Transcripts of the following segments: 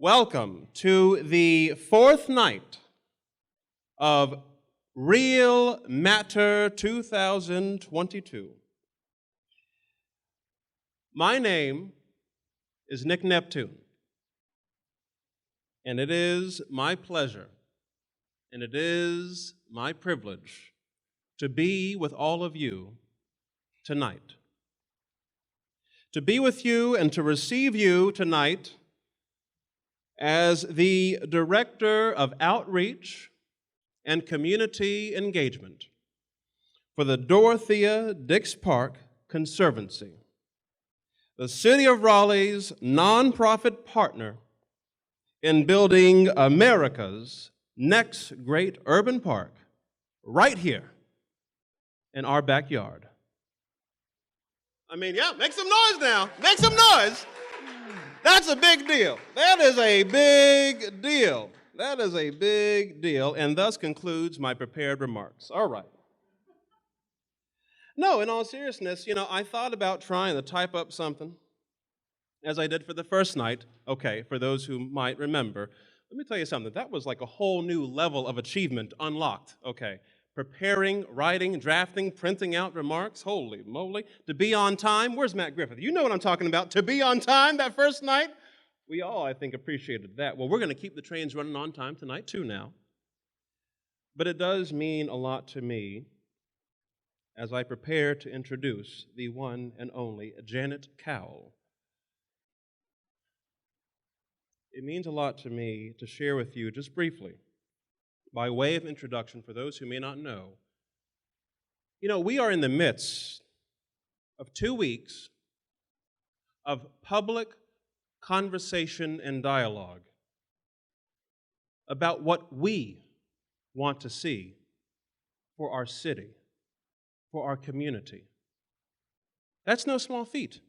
Welcome to the fourth night of Real Matter 2022. My name is Nick Neptune, and it is my pleasure, and it is my privilege to be with all of you tonight. To be with you and to receive you tonight as the Director of Outreach and Community Engagement for the Dorothea Dix Park Conservancy, the City of Raleigh's nonprofit partner in building America's next great urban park right here in our backyard. Make some noise now. Make some noise. That's a big deal. That is a big deal. That is a big deal, and thus concludes my prepared remarks. All right. No, in all seriousness, I thought about trying to type up something, as I did for the first night. Okay, for those who might remember, let me tell you something. That was like a whole new level of achievement unlocked. Okay. Preparing, writing, drafting, printing out remarks. Holy moly. To be on time. Where's Matt Griffith? You know what I'm talking about. To be on time that first night. We all, I think, appreciated that. Well, we're going to keep the trains running on time tonight, too, now. But it does mean a lot to me as I prepare to introduce the one and only Janet Cowell. It means a lot to me to share with you, just briefly, by way of introduction, for those who may not know, we are in the midst of 2 weeks of public conversation and dialogue about what we want to see for our city, for our community. That's no small feat.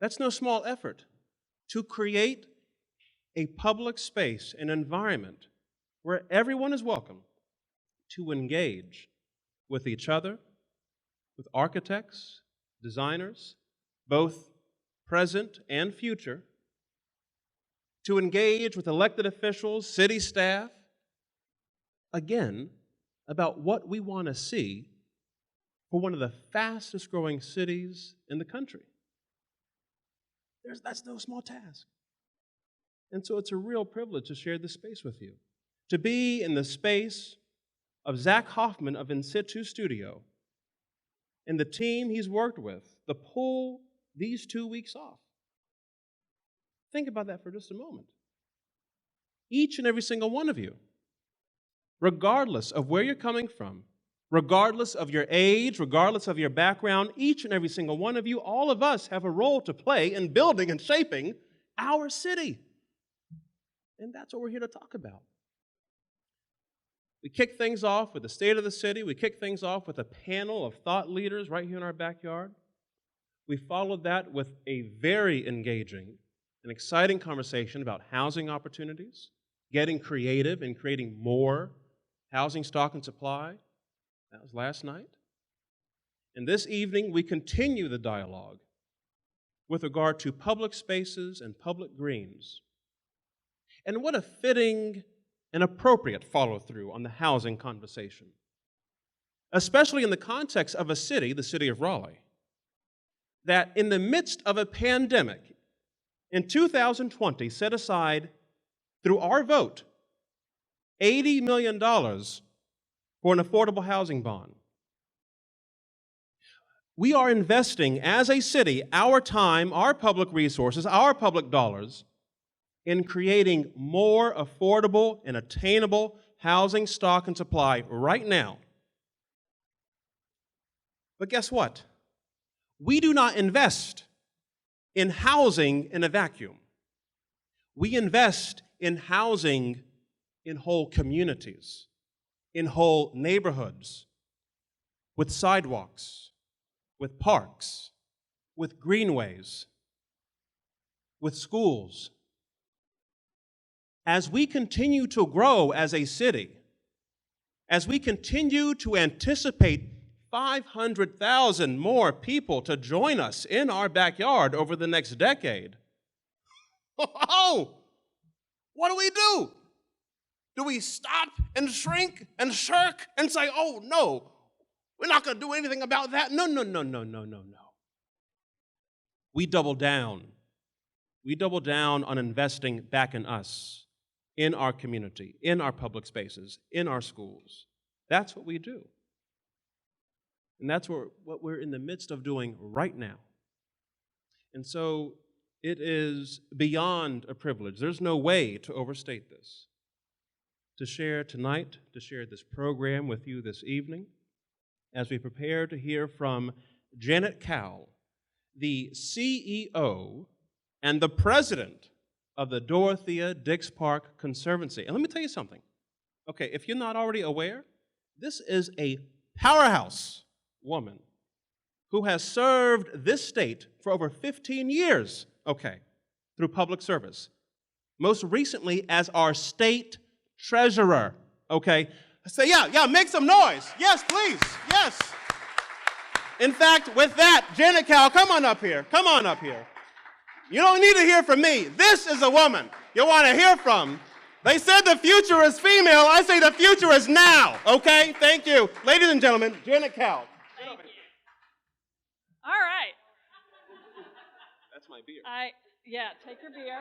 That's no small effort to create a public space, an environment where everyone is welcome to engage with each other, with architects, designers, both present and future, to engage with elected officials, city staff, again, about what we want to see for one of the fastest growing cities in the country. That's no small task. And so it's a real privilege to share this space with you. To be in the space of Zach Hoffman of In Situ Studio and the team he's worked with to pull these 2 weeks off. Think about that for just a moment. Each and every single one of you, regardless of where you're coming from, regardless of your age, regardless of your background, each and every single one of you, all of us have a role to play in building and shaping our city. And that's what we're here to talk about. We kick things off with the state of the city. We kick things off with a panel of thought leaders right here in our backyard. We followed that with a very engaging and exciting conversation about housing opportunities, getting creative and creating more housing stock and supply. That was last night. And this evening, we continue the dialogue with regard to public spaces and public greens. And what a fitting and appropriate follow-through on the housing conversation, especially in the context of a city, the city of Raleigh, that in the midst of a pandemic in 2020 set aside, through our vote, $80 million for an affordable housing bond. We are investing as a city our time, our public resources, our public dollars in creating more affordable and attainable housing stock and supply right now. But guess what? We do not invest in housing in a vacuum. We invest in housing in whole communities, in whole neighborhoods, with sidewalks, with parks, with greenways, with schools. As we continue to grow as a city, as we continue to anticipate 500,000 more people to join us in our backyard over the next decade, what do? Do we stop and shrink and shirk and say, oh, no, we're not going to do anything about that? No. We double down. We double down on investing back in us, in our community, in our public spaces, in our schools. That's what we do. And that's what we're in the midst of doing right now. And so it is beyond a privilege. There's no way to overstate this. To share tonight, to share this program with you this evening, as we prepare to hear from Janet Cowell, the CEO and the president of the Dorothea Dix Park Conservancy. And let me tell you something. Okay, if you're not already aware, this is a powerhouse woman who has served this state for over 15 years, okay, through public service. Most recently as our state treasurer, okay? Say, yeah, make some noise. Yes, please, yes. In fact, with that, Janet Cowell, come on up here. You don't need to hear from me. This is a woman you want to hear from. They said the future is female. I say the future is now, okay? Thank you. Ladies and gentlemen, Janet Cowell. Thank you. All right. That's my beer. Take your beer.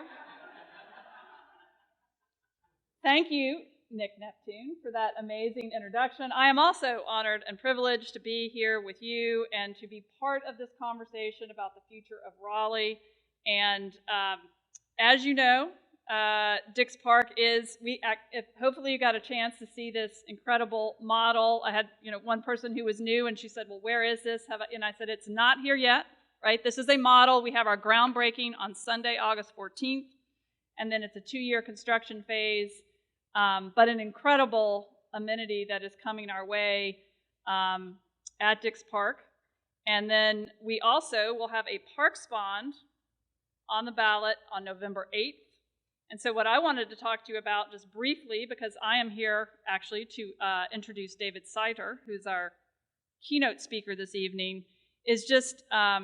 Thank you, Nick Neptune, for that amazing introduction. I am also honored and privileged to be here with you and to be part of this conversation about the future of Raleigh. And as you know, Dix Park is, hopefully you got a chance to see this incredible model. I had one person who was new and she said, well, where is this? And I said, it's not here yet, right? This is a model. We have our groundbreaking on Sunday, August 14th, and then it's a 2-year construction phase. But an incredible amenity that is coming our way at Dix Park. And then we also will have a Parks Bond on the ballot on November 8th. And so what I wanted to talk to you about just briefly, because I am here actually to introduce David Seiter, who's our keynote speaker this evening, is just a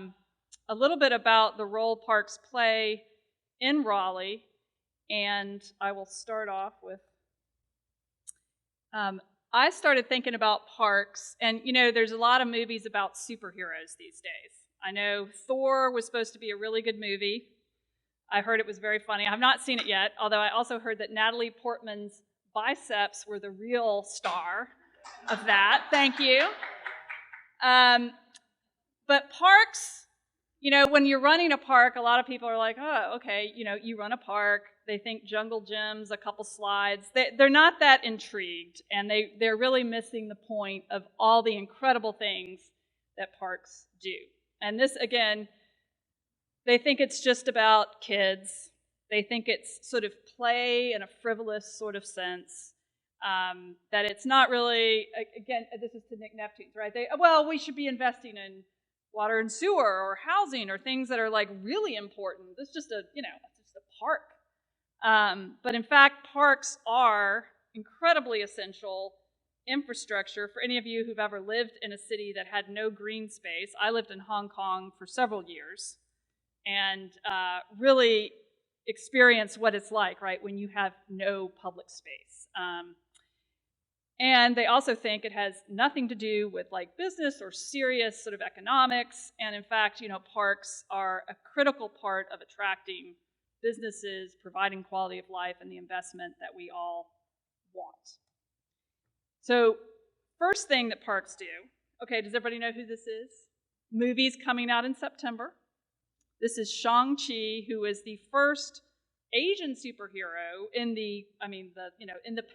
little bit about the role parks play in Raleigh. And I will start off with I started thinking about parks, and there's a lot of movies about superheroes these days. I know Thor was supposed to be a really good movie. I heard it was very funny. I have not seen it yet, although I also heard that Natalie Portman's biceps were the real star of that. Thank you. But parks, when you're running a park, a lot of people are like, oh, okay, you run a park. They think jungle gyms, a couple slides. They're not that intrigued, and they're really missing the point of all the incredible things that parks do. And this, again, they think it's just about kids. They think it's sort of play in a frivolous sort of sense, that it's not really, again, this is to Nick Neptune, right? We should be investing in water and sewer or housing or things that are like really important. This is just it's just a park. But in fact, parks are incredibly essential infrastructure for any of you who've ever lived in a city that had no green space. I lived in Hong Kong for several years and really experienced what it's like, right, when you have no public space. And they also think it has nothing to do with like business or serious sort of economics. And in fact, parks are a critical part of attracting businesses, providing quality of life, and the investment that we all want. So first thing that parks do, okay, does everybody know who this is? Movie's coming out in September. This is Shang-Chi, who is the first Asian superhero in the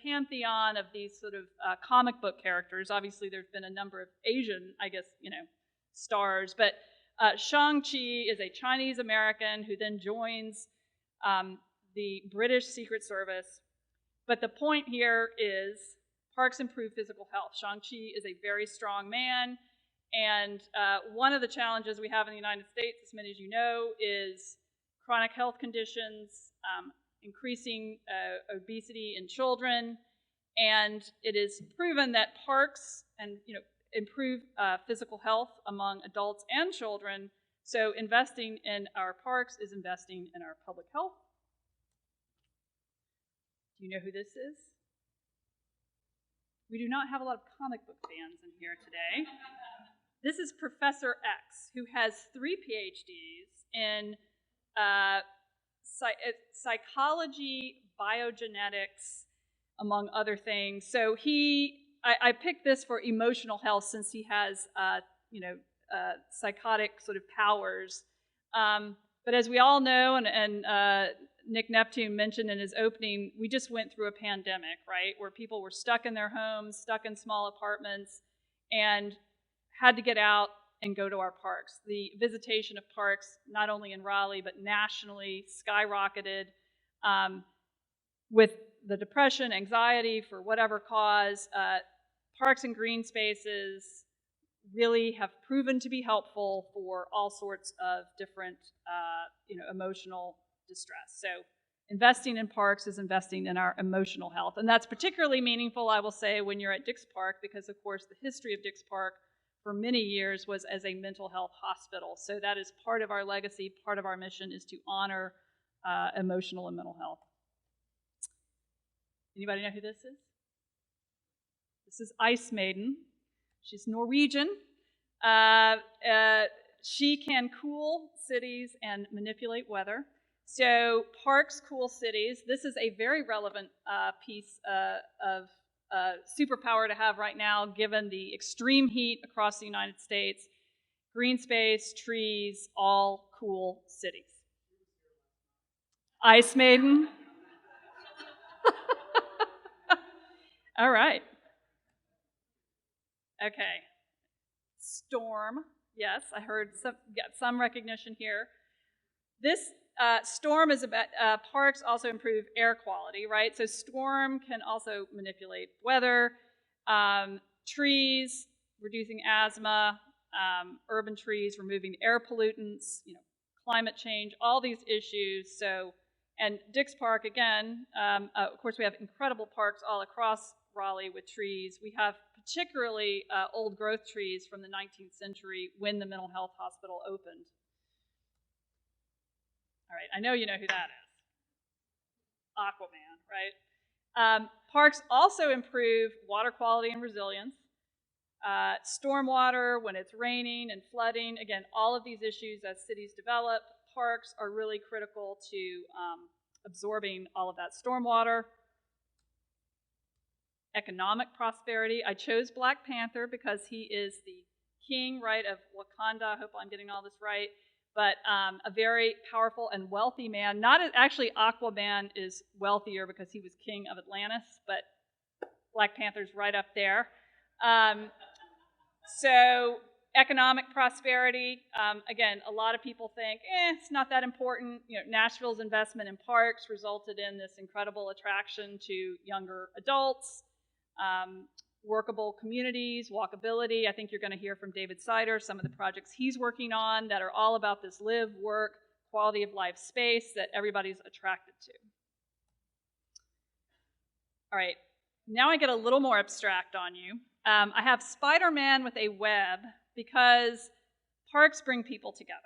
pantheon of these sort of comic book characters. Obviously, there's been a number of Asian, stars, but Shang-Chi is a Chinese American who then joins the British Secret Service. But the point here is parks improve physical health. Shang-Chi is a very strong man, and one of the challenges we have in the United States, as many as you know, is chronic health conditions, increasing obesity in children, and it is proven that parks improve physical health among adults and children. So investing in our parks is investing in our public health. Do you know who this is? We do not have a lot of comic book fans in here today. This is Professor X, who has 3 PhDs in psychology, biogenetics, among other things. So I picked this for emotional health since he has, psychotic sort of powers. But as we all know, and Nick Neptune mentioned in his opening, we just went through a pandemic, right, where people were stuck in their homes, stuck in small apartments, and had to get out and go to our parks. The visitation of parks, not only in Raleigh, but nationally, skyrocketed with the depression, anxiety, for whatever cause. Parks and green spaces really have proven to be helpful for all sorts of different, emotional distress. So investing in parks is investing in our emotional health. And that's particularly meaningful, I will say, when you're at Dix Park, because, of course, the history of Dix Park for many years was as a mental health hospital. So that is part of our legacy, part of our mission is to honor emotional and mental health. Anybody know who this is? This is Ice Maiden. She's Norwegian. She can cool cities and manipulate weather. So parks cool cities. This is a very relevant piece of superpower to have right now, given the extreme heat across the United States. Green space, trees, all cool cities. Ice Maiden. All right. Okay. Storm. Yes, I heard some recognition here. This storm is about, parks also improve air quality, right? So storm can also manipulate weather. Trees, reducing asthma, urban trees, removing air pollutants, climate change, all these issues. So, and Dix Park, again, of course, we have incredible parks all across Raleigh with trees. We have particularly old growth trees from the 19th century when the mental health hospital opened. All right, I know you know who that is. Aquaman, right? Parks also improve water quality and resilience. Stormwater when it's raining and flooding. Again, all of these issues as cities develop, parks are really critical to absorbing all of that stormwater. Economic prosperity. I chose Black Panther because he is the king, right, of Wakanda. I hope I'm getting all this right. But a very powerful and wealthy man. Actually, Aquaman is wealthier because he was king of Atlantis, but Black Panther's right up there. So economic prosperity, again, a lot of people think, it's not that important. Nashville's investment in parks resulted in this incredible attraction to younger adults. Workable communities, walkability. I think you're going to hear from David Sider some of the projects he's working on that are all about this live, work, quality of life space that everybody's attracted to. All right, now I get a little more abstract on you. I have Spider-Man with a web because parks bring people together.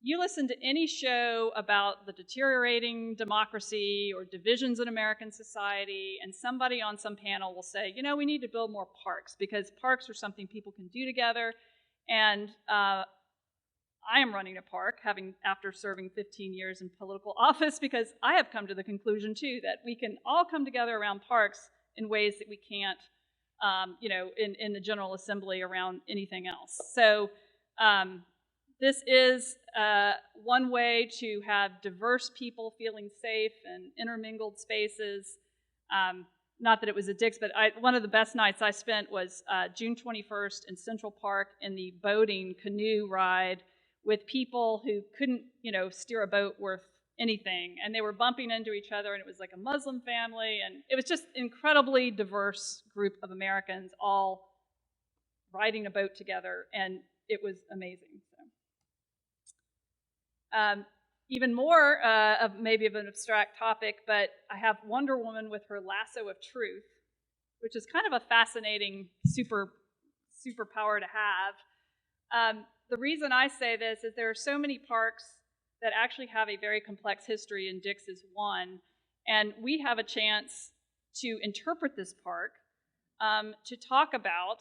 You listen to any show about the deteriorating democracy or divisions in American society, and somebody on some panel will say, we need to build more parks because parks are something people can do together. And I am running a park, after serving 15 years in political office, because I have come to the conclusion, too, that we can all come together around parks in ways that we can't, in the General Assembly around anything else. So this is one way to have diverse people feeling safe and intermingled spaces. Not that it was a Dix, but one of the best nights I spent was June 21st in Central Park in the boating canoe ride with people who couldn't, steer a boat worth anything. And they were bumping into each other, and it was like a Muslim family. And it was just an incredibly diverse group of Americans all riding a boat together. And it was amazing. Even more of maybe of an abstract topic, but I have Wonder Woman with her lasso of truth, which is kind of a fascinating superpower to have. The reason I say this is there are so many parks that actually have a very complex history, and Dix is one. And we have a chance to interpret this park, to talk about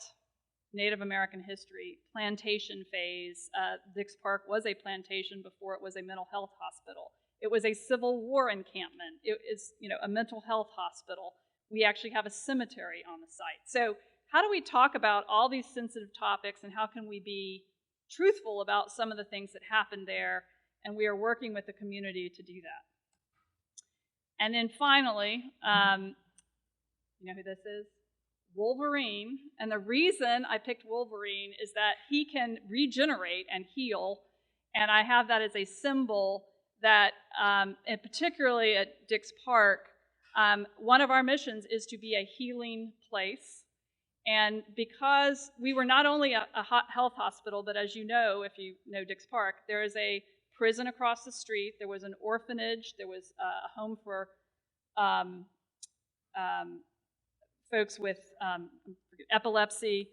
Native American history, plantation phase. Dix Park was a plantation before it was a mental health hospital. It was a Civil War encampment. It is, a mental health hospital. We actually have a cemetery on the site. So how do we talk about all these sensitive topics, and how can we be truthful about some of the things that happened there? And we are working with the community to do that. And then finally, you know who this is? Wolverine. And the reason I picked Wolverine is that he can regenerate and heal. And I have that as a symbol that, and particularly at Dix Park, one of our missions is to be a healing place. And because we were not only a health hospital, but as you know, if you know Dix Park, there is a prison across the street, there was an orphanage, there was a home for folks with epilepsy.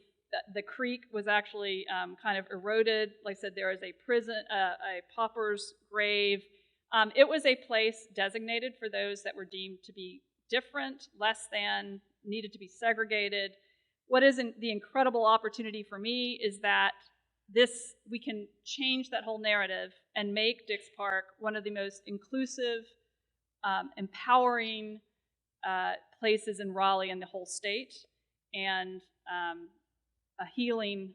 The creek was actually kind of eroded. Like I said, there is a prison, a pauper's grave. It was a place designated for those that were deemed to be different, less than, needed to be segregated. What is the incredible opportunity for me is that we can change that whole narrative and make Dix Park one of the most inclusive, empowering places in Raleigh and the whole state, and a healing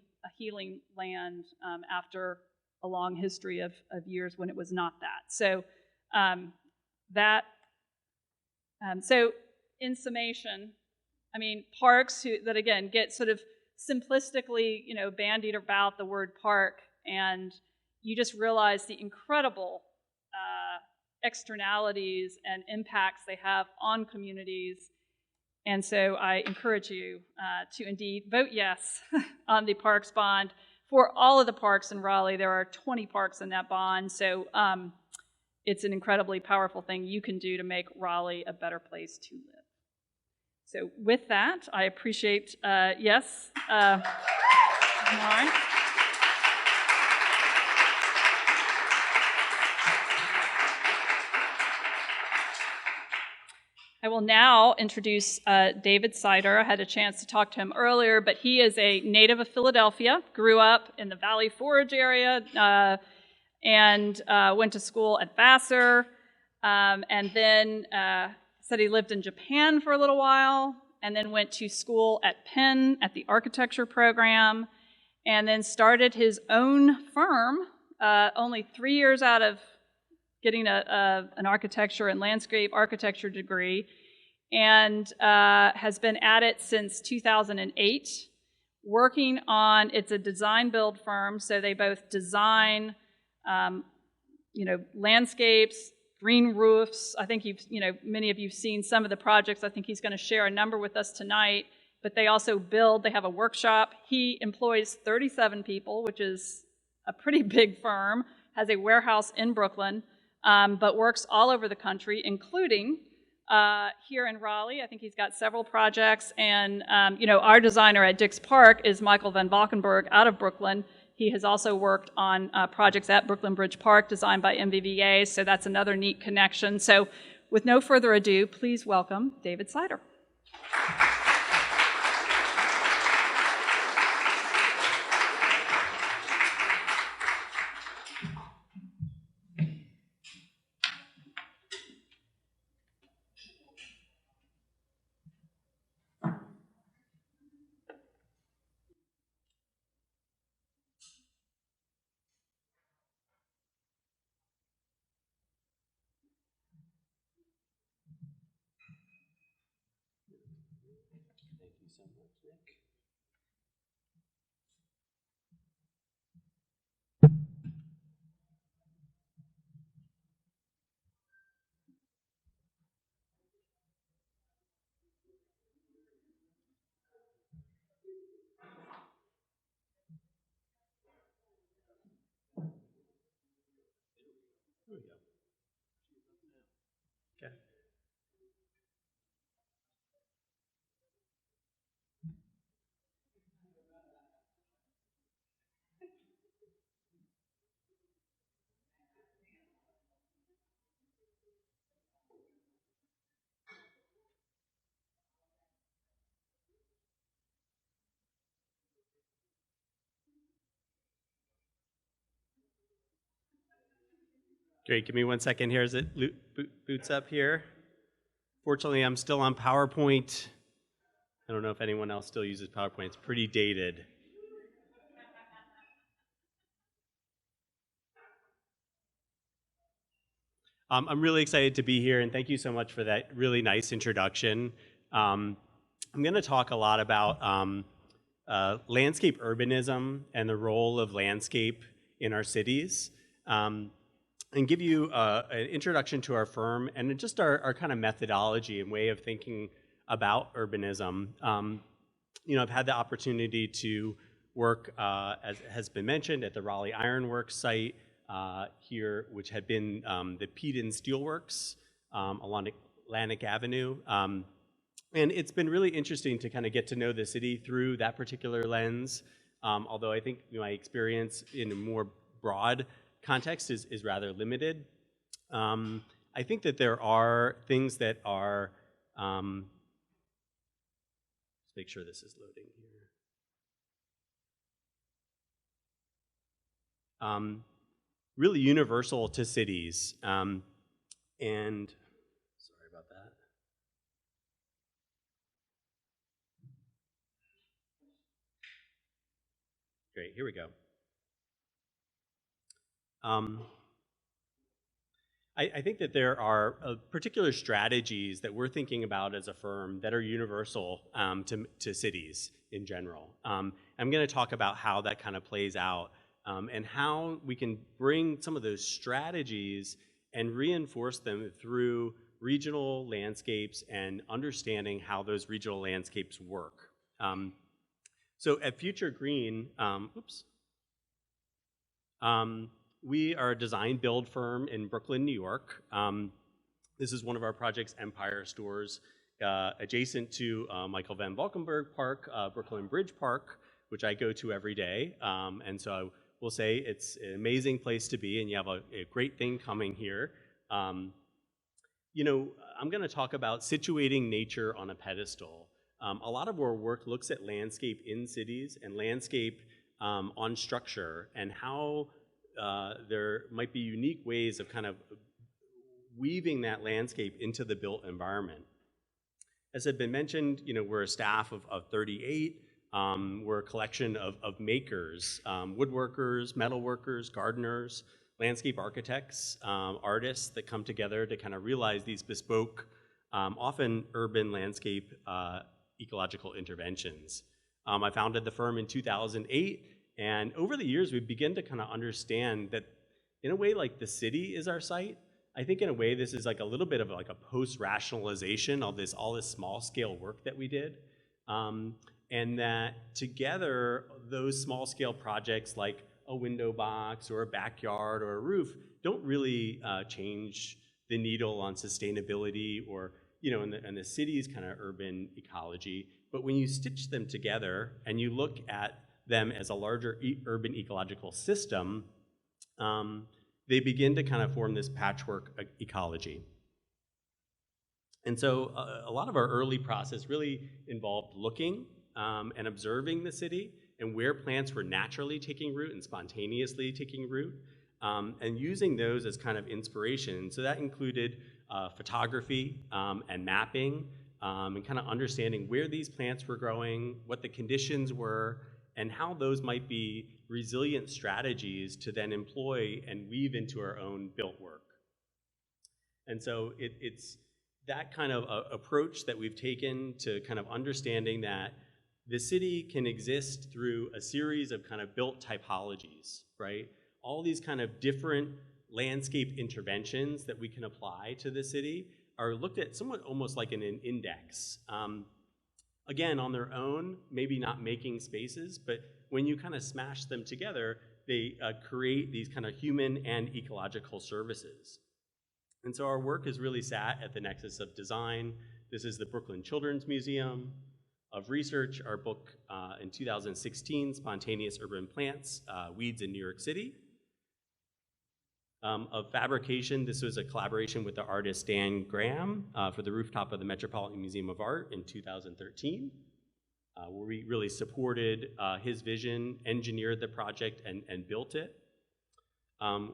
land after a long history of years when it was not that. So so in summation, I mean, parks that again get sort of simplistically, bandied about the word park, and you just realize the incredible externalities and impacts they have on communities. And so I encourage you to indeed vote yes on the parks bond for all of the parks in Raleigh. There are 20 parks in that bond, so it's an incredibly powerful thing you can do to make Raleigh a better place to live. So with that, I appreciate, yes, Lauren. I will now introduce David Sider. I had a chance to talk to him earlier, but he is a native of Philadelphia, grew up in the Valley Forge area, and went to school at Vassar, and then said he lived in Japan for a little while, and then went to school at Penn at the architecture program, and then started his own firm only 3 years out of getting an architecture and landscape architecture degree, and has been at it since 2008, working on, it's a design build firm, so they both design, landscapes, green roofs. I think many of you have seen some of the projects. I think he's going to share a number with us tonight, but they also build, they have a workshop. He employs 37 people, which is a pretty big firm, has a warehouse in Brooklyn, but works all over the country, including here in Raleigh. I think he's got several projects, and our designer at Dix Park is Michael Van Valkenburg out of Brooklyn. He has also worked on projects at Brooklyn Bridge Park designed by MVVA, so that's another neat connection. So with no further ado, please welcome David Sider. Great, give me 1 second here as it boots up here. Fortunately, I'm still on PowerPoint. I don't know if anyone else still uses PowerPoint. It's pretty dated. I'm really excited to be here, and thank you so much for that really nice introduction. I'm going to talk a lot about landscape urbanism and the role of landscape in our cities, and give you an introduction to our firm and just our kind of methodology and way of thinking about urbanism. I've had the opportunity to work, as has been mentioned, at the Raleigh Ironworks site here, which had been the Peden Steelworks along Atlantic Avenue. And it's been really interesting to kind of get to know the city through that particular lens, although I think my experience in a more broad context is rather limited. I think that there are things that are, let's make sure this is loading here. Really universal to cities, and sorry about that. Great, here we go. I think that there are particular strategies that we're thinking about as a firm that are universal to cities in general. I'm going to talk about how that kind of plays out and how we can bring some of those strategies and reinforce them through regional landscapes and understanding how those regional landscapes work. So at Future Green, we are a design build firm in Brooklyn, New York. This is one of our projects, Empire Stores, adjacent to Michael Van Valkenburg Park, Brooklyn Bridge Park, which I go to every day. And so I will say it's an amazing place to be, and you have a great thing coming here. I'm going to talk about situating nature on a pedestal. A lot of our work looks at landscape in cities and landscape on structure and how there might be unique ways of kind of weaving that landscape into the built environment. As had been mentioned, we're a staff of 38. We're a collection of makers, woodworkers, metalworkers, gardeners, landscape architects, artists that come together to kind of realize these bespoke, often urban landscape ecological interventions. I founded the firm in 2008. And over the years, we've begun to kind of understand that in a way like the city is our site. I think in a way this is like a little bit of like a post-rationalization of all this small scale work that we did. And that together, those small scale projects like a window box or a backyard or a roof don't really change the needle on sustainability or, in the city's kind of urban ecology. But when you stitch them together and you look at them as a larger urban ecological system, they begin to kind of form this patchwork ecology. And so a lot of our early process really involved looking and observing the city and where plants were naturally taking root and spontaneously taking root, and using those as kind of inspiration. So that included photography and mapping, and kind of understanding where these plants were growing, what the conditions were, and how those might be resilient strategies to then employ and weave into our own built work. And so it's that kind of approach that we've taken to kind of understanding that the city can exist through a series of kind of built typologies, right? All these kind of different landscape interventions that we can apply to the city are looked at somewhat almost like in an index. Again, on their own, maybe not making spaces, but when you kind of smash them together, they create these kind of human and ecological services. And so our work is really sat at the nexus of design. This is the Brooklyn Children's Museum. Of research, our book in 2016, Spontaneous Urban Plants, Weeds in New York City. Of fabrication, this was a collaboration with the artist Dan Graham for the rooftop of the Metropolitan Museum of Art in 2013, where we really supported his vision, engineered the project, and built it.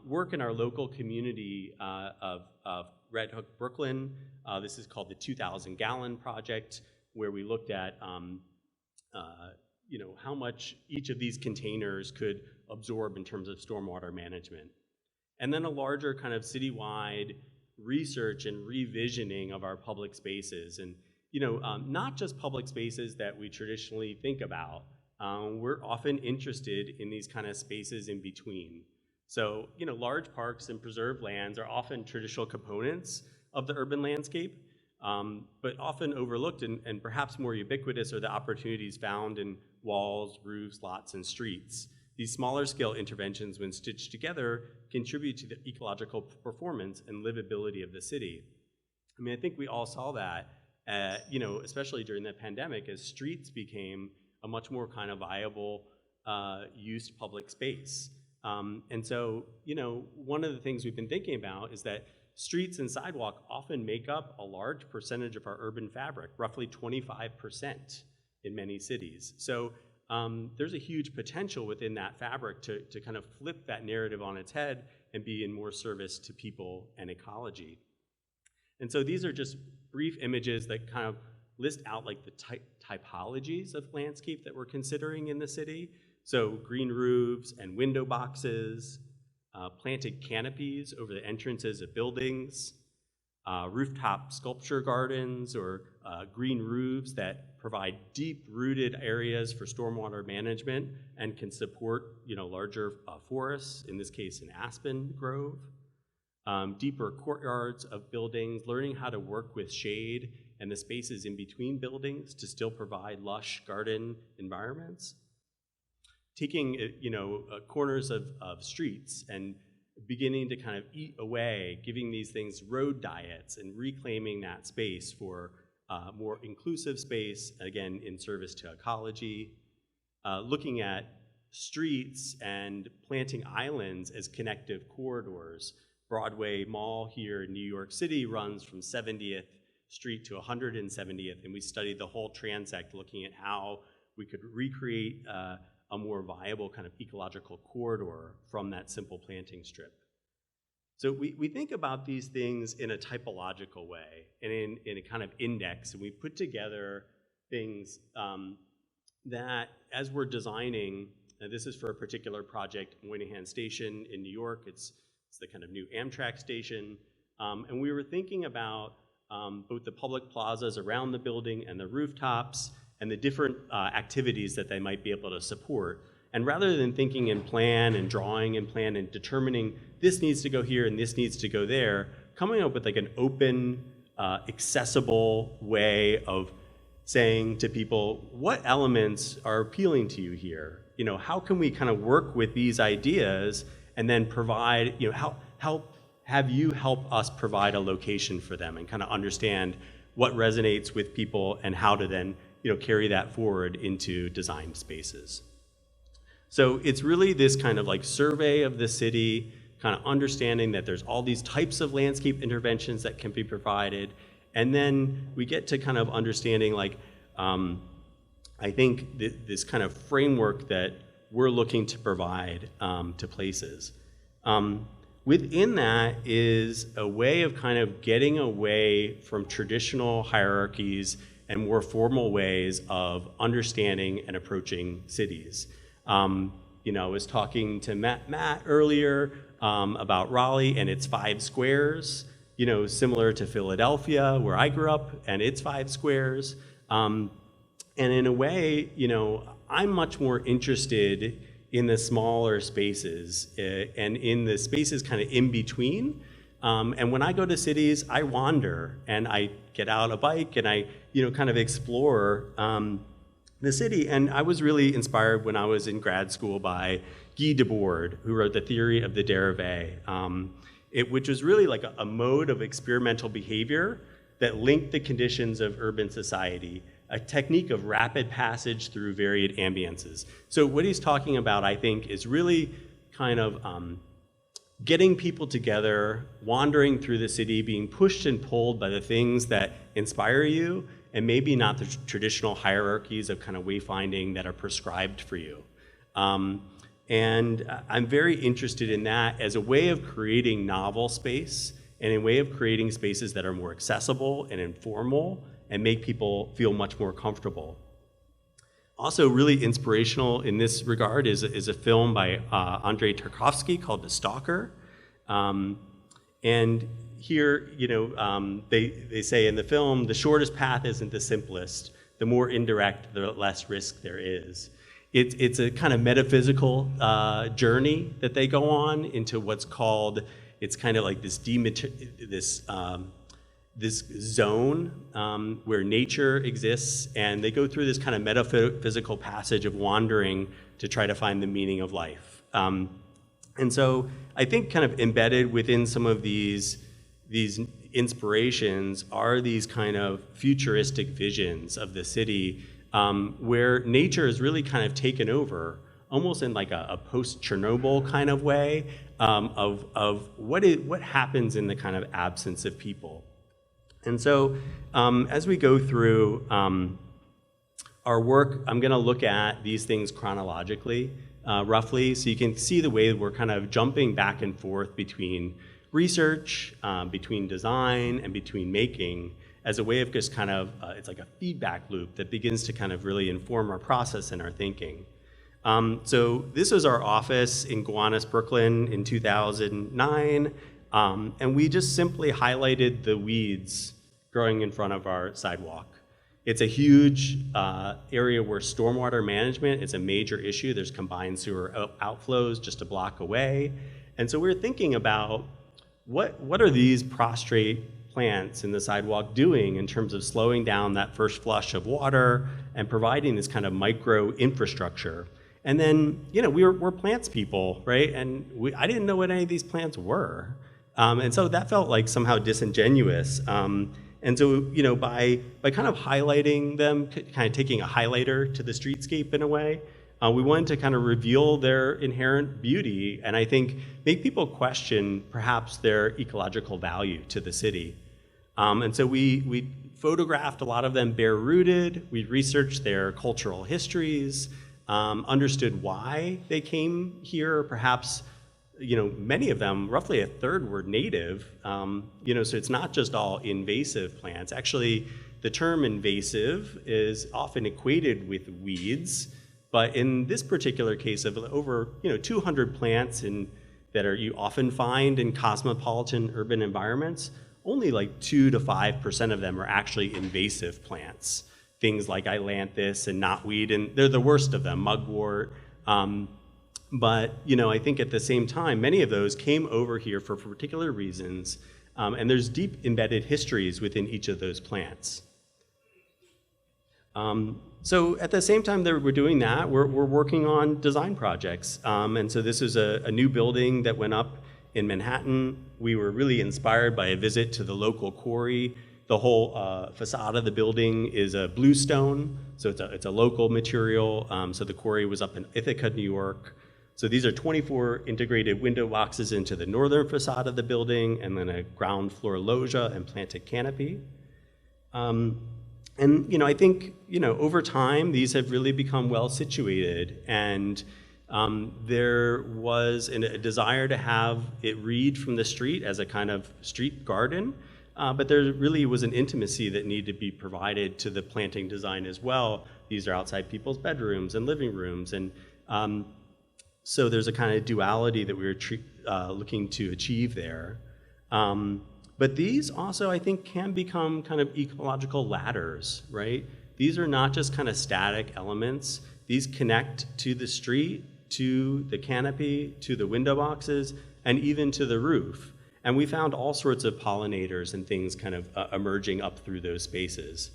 work in our local community of Red Hook, Brooklyn. This is called the 2,000 Gallon Project, where we looked at how much each of these containers could absorb in terms of stormwater management. And then a larger kind of citywide research and revisioning of our public spaces. And not just public spaces that we traditionally think about. We're often interested in these kind of spaces in between. So, large parks and preserved lands are often traditional components of the urban landscape, but often overlooked and perhaps more ubiquitous are the opportunities found in walls, roofs, lots, and streets. These smaller scale interventions, when stitched together, contribute to the ecological performance and livability of the city. I mean, I think we all saw that, especially during the pandemic, as streets became a much more kind of viable used public space. And so, one of the things we've been thinking about is that streets and sidewalk often make up a large percentage of our urban fabric, roughly 25% in many cities. So there's a huge potential within that fabric to kind of flip that narrative on its head and be in more service to people and ecology. And so these are just brief images that kind of list out like the typologies of landscape that we're considering in the city. So green roofs and window boxes, planted canopies over the entrances of buildings, rooftop sculpture gardens or green roofs that provide deep-rooted areas for stormwater management and can support larger forests, in this case an aspen grove, deeper courtyards of buildings, learning how to work with shade and the spaces in between buildings to still provide lush garden environments. Taking corners of streets and beginning to kind of eat away, giving these things road diets and reclaiming that space for more inclusive space, again, in service to ecology. Looking at streets and planting islands as connective corridors. Broadway Mall here in New York City runs from 70th Street to 170th, and we studied the whole transect looking at how we could recreate a more viable kind of ecological corridor from that simple planting strip. So we think about these things in a typological way and in a kind of index, and we put together things that as we're designing, and this is for a particular project, Moynihan Station in New York, it's the kind of new Amtrak station, and we were thinking about both the public plazas around the building and the rooftops and the different activities that they might be able to support. And rather than thinking in plan and drawing in plan and determining this needs to go here and this needs to go there, coming up with like an open, accessible way of saying to people, what elements are appealing to you here? How can we kind of work with these ideas and then provide, have you help us provide a location for them and kind of understand what resonates with people and how to then carry that forward into designed spaces. So it's really this kind of like survey of the city, kind of understanding that there's all these types of landscape interventions that can be provided. And then we get to kind of understanding like, I think this kind of framework that we're looking to provide to places. Within that is a way of kind of getting away from traditional hierarchies and more formal ways of understanding and approaching cities. I was talking to Matt earlier about Raleigh and its 5 squares, similar to Philadelphia, where I grew up, and its 5 squares. And in a way, I'm much more interested in the smaller spaces and in the spaces kind of in between. And when I go to cities, I wander and I get out a bike and I, kind of explore the city. And I was really inspired when I was in grad school by Guy Debord, who wrote The Theory of the Derivé, which was really like a mode of experimental behavior that linked the conditions of urban society, a technique of rapid passage through varied ambiences. So what he's talking about, I think, is really kind of getting people together, wandering through the city, being pushed and pulled by the things that inspire you, and maybe not the traditional hierarchies of kind of wayfinding that are prescribed for you. And I'm very interested in that as a way of creating novel space and a way of creating spaces that are more accessible and informal and make people feel much more comfortable. Also really inspirational in this regard is a film by Andrei Tarkovsky called The Stalker. And here, they say in the film, the shortest path isn't the simplest. The more indirect, the less risk there is. It's a kind of metaphysical journey that they go on into what's called, it's kind of like this zone where nature exists, and they go through this kind of metaphysical passage of wandering to try to find the meaning of life. And so I think kind of embedded within some of these inspirations are these kind of futuristic visions of the city where nature is really kind of taken over, almost in like a post-Chernobyl kind of way of what happens in the kind of absence of people. And so as we go through our work, I'm going to look at these things chronologically, roughly, so you can see the way that we're kind of jumping back and forth between research, between design, and between making as a way of just kind of, it's like a feedback loop that begins to kind of really inform our process and our thinking. So this was our office in Gowanus, Brooklyn in 2009, and we just simply highlighted the weeds growing in front of our sidewalk. It's a huge area where stormwater management is a major issue. There's combined sewer outflows just a block away. And so we're thinking about what are these prostrate plants in the sidewalk doing in terms of slowing down that first flush of water and providing this kind of micro infrastructure. And then, we're plants people, right? And I didn't know what any of these plants were. And so that felt like somehow disingenuous. And so, by kind of highlighting them, kind of taking a highlighter to the streetscape in a way, we wanted to kind of reveal their inherent beauty and I think make people question perhaps their ecological value to the city. And so we photographed a lot of them bare-rooted. We researched their cultural histories, understood why they came here, perhaps many of them, roughly a third, were native. So it's not just all invasive plants. Actually, the term invasive is often equated with weeds, but in this particular case of over 200 plants that you often find in cosmopolitan urban environments, only like 2 to 5% of them are actually invasive plants. Things like ailanthus and knotweed, and they're the worst of them, mugwort. But I think at the same time, many of those came over here for particular reasons, and there's deep embedded histories within each of those plants. So at the same time that we're doing that, we're working on design projects. And so this is a new building that went up in Manhattan. We were really inspired by a visit to the local quarry. The whole facade of the building is a bluestone, so it's a local material. So the quarry was up in Ithaca, New York. So these are 24 integrated window boxes into the northern facade of the building, and then a ground floor loggia and planted canopy. And I think over time these have really become well situated, and there was a desire to have it read from the street as a kind of street garden, but there really was an intimacy that needed to be provided to the planting design as well. These are outside people's bedrooms and living rooms, and so there's a kind of duality that we were looking to achieve there. But these also, I think, can become kind of ecological ladders, right? These are not just kind of static elements. These connect to the street, to the canopy, to the window boxes, and even to the roof. And we found all sorts of pollinators and things kind of emerging up through those spaces.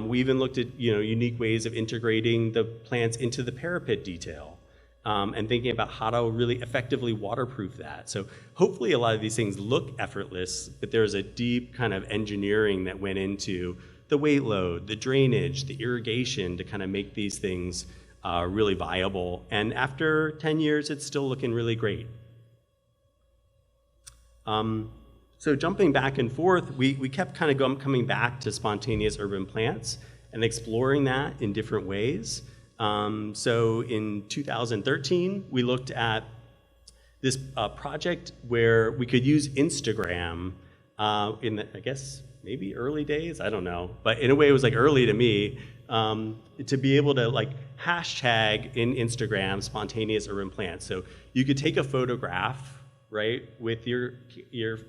We even looked at unique ways of integrating the plants into the parapet detail. And thinking about how to really effectively waterproof that. So hopefully a lot of these things look effortless, but there's a deep kind of engineering that went into the weight load, the drainage, the irrigation to kind of make these things really viable. And after 10 years, it's still looking really great. So jumping back and forth, we kept kind of coming back to spontaneous urban plants and exploring that in different ways. So in 2013, we looked at this project where we could use Instagram in the, I guess, maybe early days, I don't know. But in a way, it was like early to me, to be able to like hashtag in Instagram spontaneous urban plants. So you could take a photograph, right, with your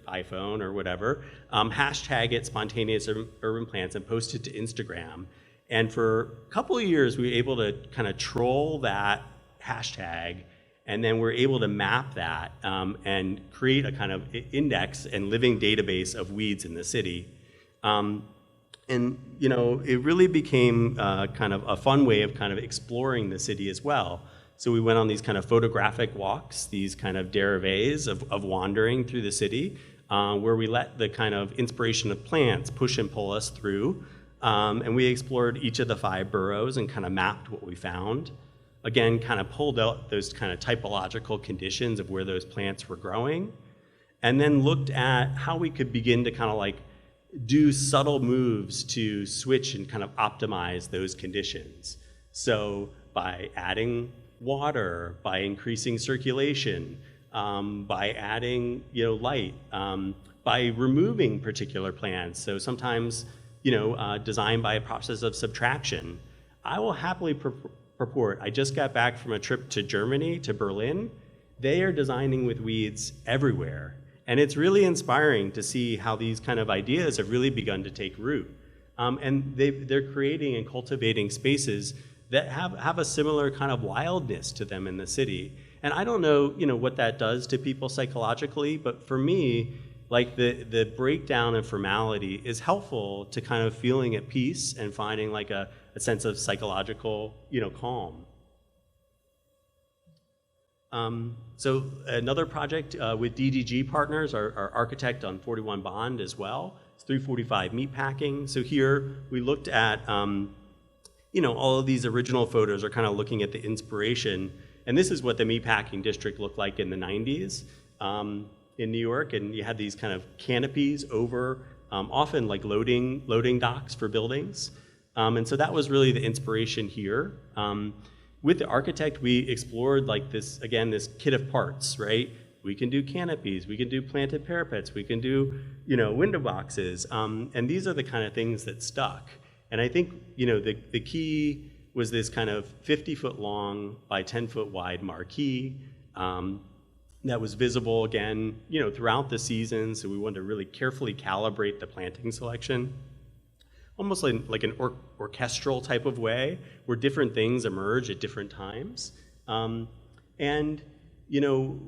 iPhone or whatever, hashtag it spontaneous urban plants and post it to Instagram. And for a couple of years, we were able to kind of troll that hashtag, and then we're able to map that and create a kind of index and living database of weeds in the city. And you know, it really became kind of a fun way of kind of exploring the city as well. So we went on these kind of photographic walks, these kind of dérivés of wandering through the city, where we let the kind of inspiration of plants push and pull us through. And we explored each of the 5 boroughs and kind of mapped what we found. Again, kind of pulled out those kind of typological conditions of where those plants were growing, and then looked at how we could begin to kind of like do subtle moves to switch and kind of optimize those conditions. So by adding water, by increasing circulation, by adding, you know, light, by removing particular plants. So sometimes, you know, designed by a process of subtraction. I will happily report, I just got back from a trip to Germany, to Berlin. They are designing with weeds everywhere. And it's really inspiring to see how these kind of ideas have really begun to take root. And they're creating and cultivating spaces that have a similar kind of wildness to them in the city. And I don't know, you know, what that does to people psychologically, but for me, like the breakdown of formality is helpful to kind of feeling at peace and finding like a sense of psychological, you know, calm. So another project with DDG Partners, our architect on 41 Bond as well. It's 345 Meatpacking. So here we looked at, you know, all of these original photos are kind of looking at the inspiration. And this is what the Meatpacking District looked like in the 90s in New York. And you had these kind of canopies over, often like loading docks for buildings. And so that was really the inspiration here. With the architect, we explored like this, again, this kit of parts, right? We can do canopies, we can do planted parapets, we can do, you know, window boxes. And these are the kind of things that stuck. And I think, you know, the key was this kind of 50-foot long by 10-foot wide marquee that was visible again, you know, throughout the season. So we wanted to really carefully calibrate the planting selection. Almost like an orchestral type of way, where different things emerge at different times. And, you know,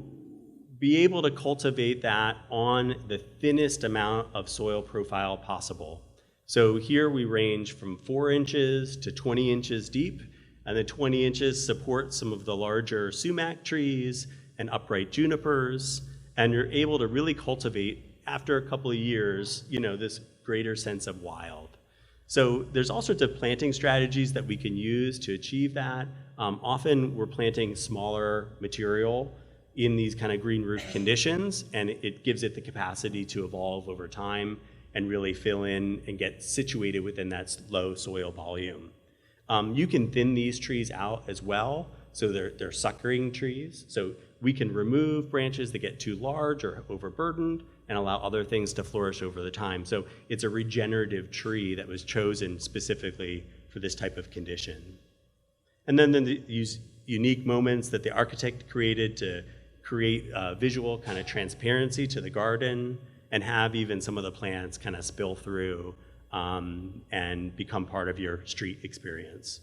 be able to cultivate that on the thinnest amount of soil profile possible. So here we range from 4 inches to 20 inches deep, and the 20 inches support some of the larger sumac trees and upright junipers, and you're able to really cultivate, after a couple of years, you know, this greater sense of wild. So there's all sorts of planting strategies that we can use to achieve that. Often we're planting smaller material in these kind of green roof conditions, and it gives it the capacity to evolve over time and really fill in and get situated within that low soil volume. You can thin these trees out as well, so they're suckering trees. So we can remove branches that get too large or overburdened and allow other things to flourish over the time. So it's a regenerative tree that was chosen specifically for this type of condition. And then these unique moments that the architect created to create visual kind of transparency to the garden and have even some of the plants kind of spill through and become part of your street experience.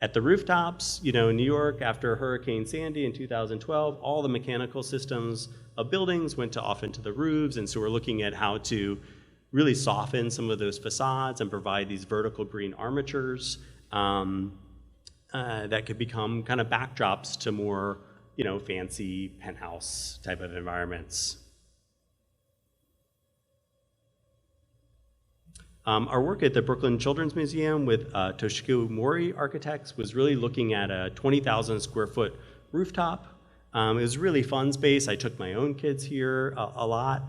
At the rooftops, you know, in New York, after Hurricane Sandy in 2012, all the mechanical systems of buildings went off into the roofs, and so we're looking at how to really soften some of those facades and provide these vertical green armatures that could become kind of backdrops to more, you know, fancy penthouse type of environments. Our work at the Brooklyn Children's Museum with Toshiko Mori Architects was really looking at a 20,000 square foot rooftop. It was a really fun space. I took my own kids here a lot.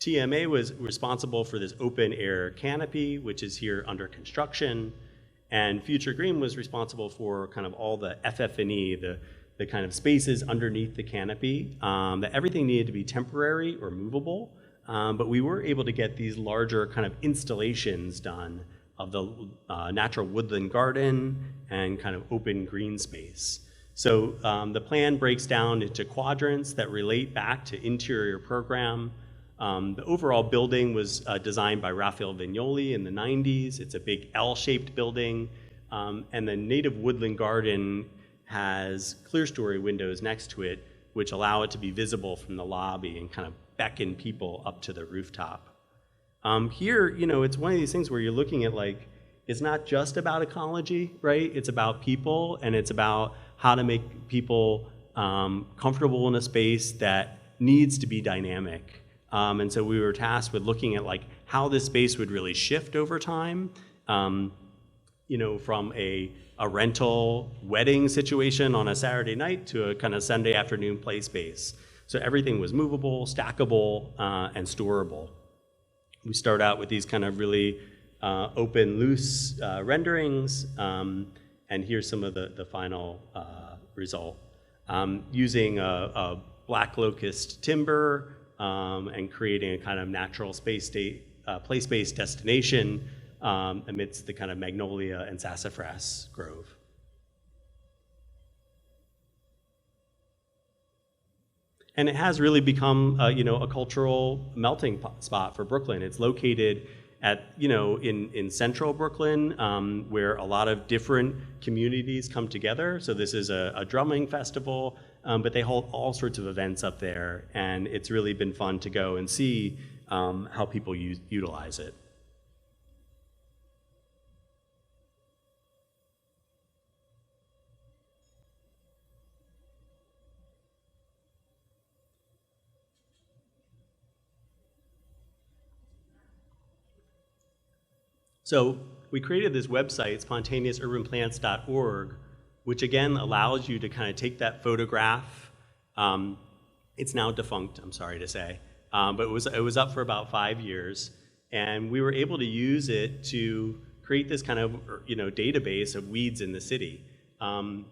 TMA was responsible for this open air canopy, which is here under construction. And Future Green was responsible for kind of all the FF&E, the kind of spaces underneath the canopy, that everything needed to be temporary or movable. But we were able to get these larger kind of installations done of the natural woodland garden and kind of open green space. So the plan breaks down into quadrants that relate back to interior program. The overall building was designed by Raphael Vignoli in the 90s. It's a big L-shaped building. And the native woodland garden has clear-story windows next to it, which allow it to be visible from the lobby and kind of beckon people up to the rooftop. Here, it's one of these things where you're looking at like, it's not just about ecology, right? It's about people, and it's about how to make people comfortable in a space that needs to be dynamic. And so we were tasked with looking at like how this space would really shift over time, from a rental wedding situation on a Saturday night to a kind of Sunday afternoon play space. So everything was movable, stackable, and storable. We start out with these kind of really open, loose renderings, and here's some of the final result. Using a black locust timber and creating a kind of natural play space destination amidst the kind of magnolia and sassafras grove. And it has really become, a cultural melting spot for Brooklyn. It's located at, in central Brooklyn, where a lot of different communities come together. So this is a drumming festival, but they hold all sorts of events up there, and it's really been fun to go and see how people utilize it. So we created this website, spontaneousurbanplants.org, which again allows you to kind of take that photograph. It's now defunct, I'm sorry to say, but it was up for about 5 years, and we were able to use it to create this kind of database of weeds in the city. And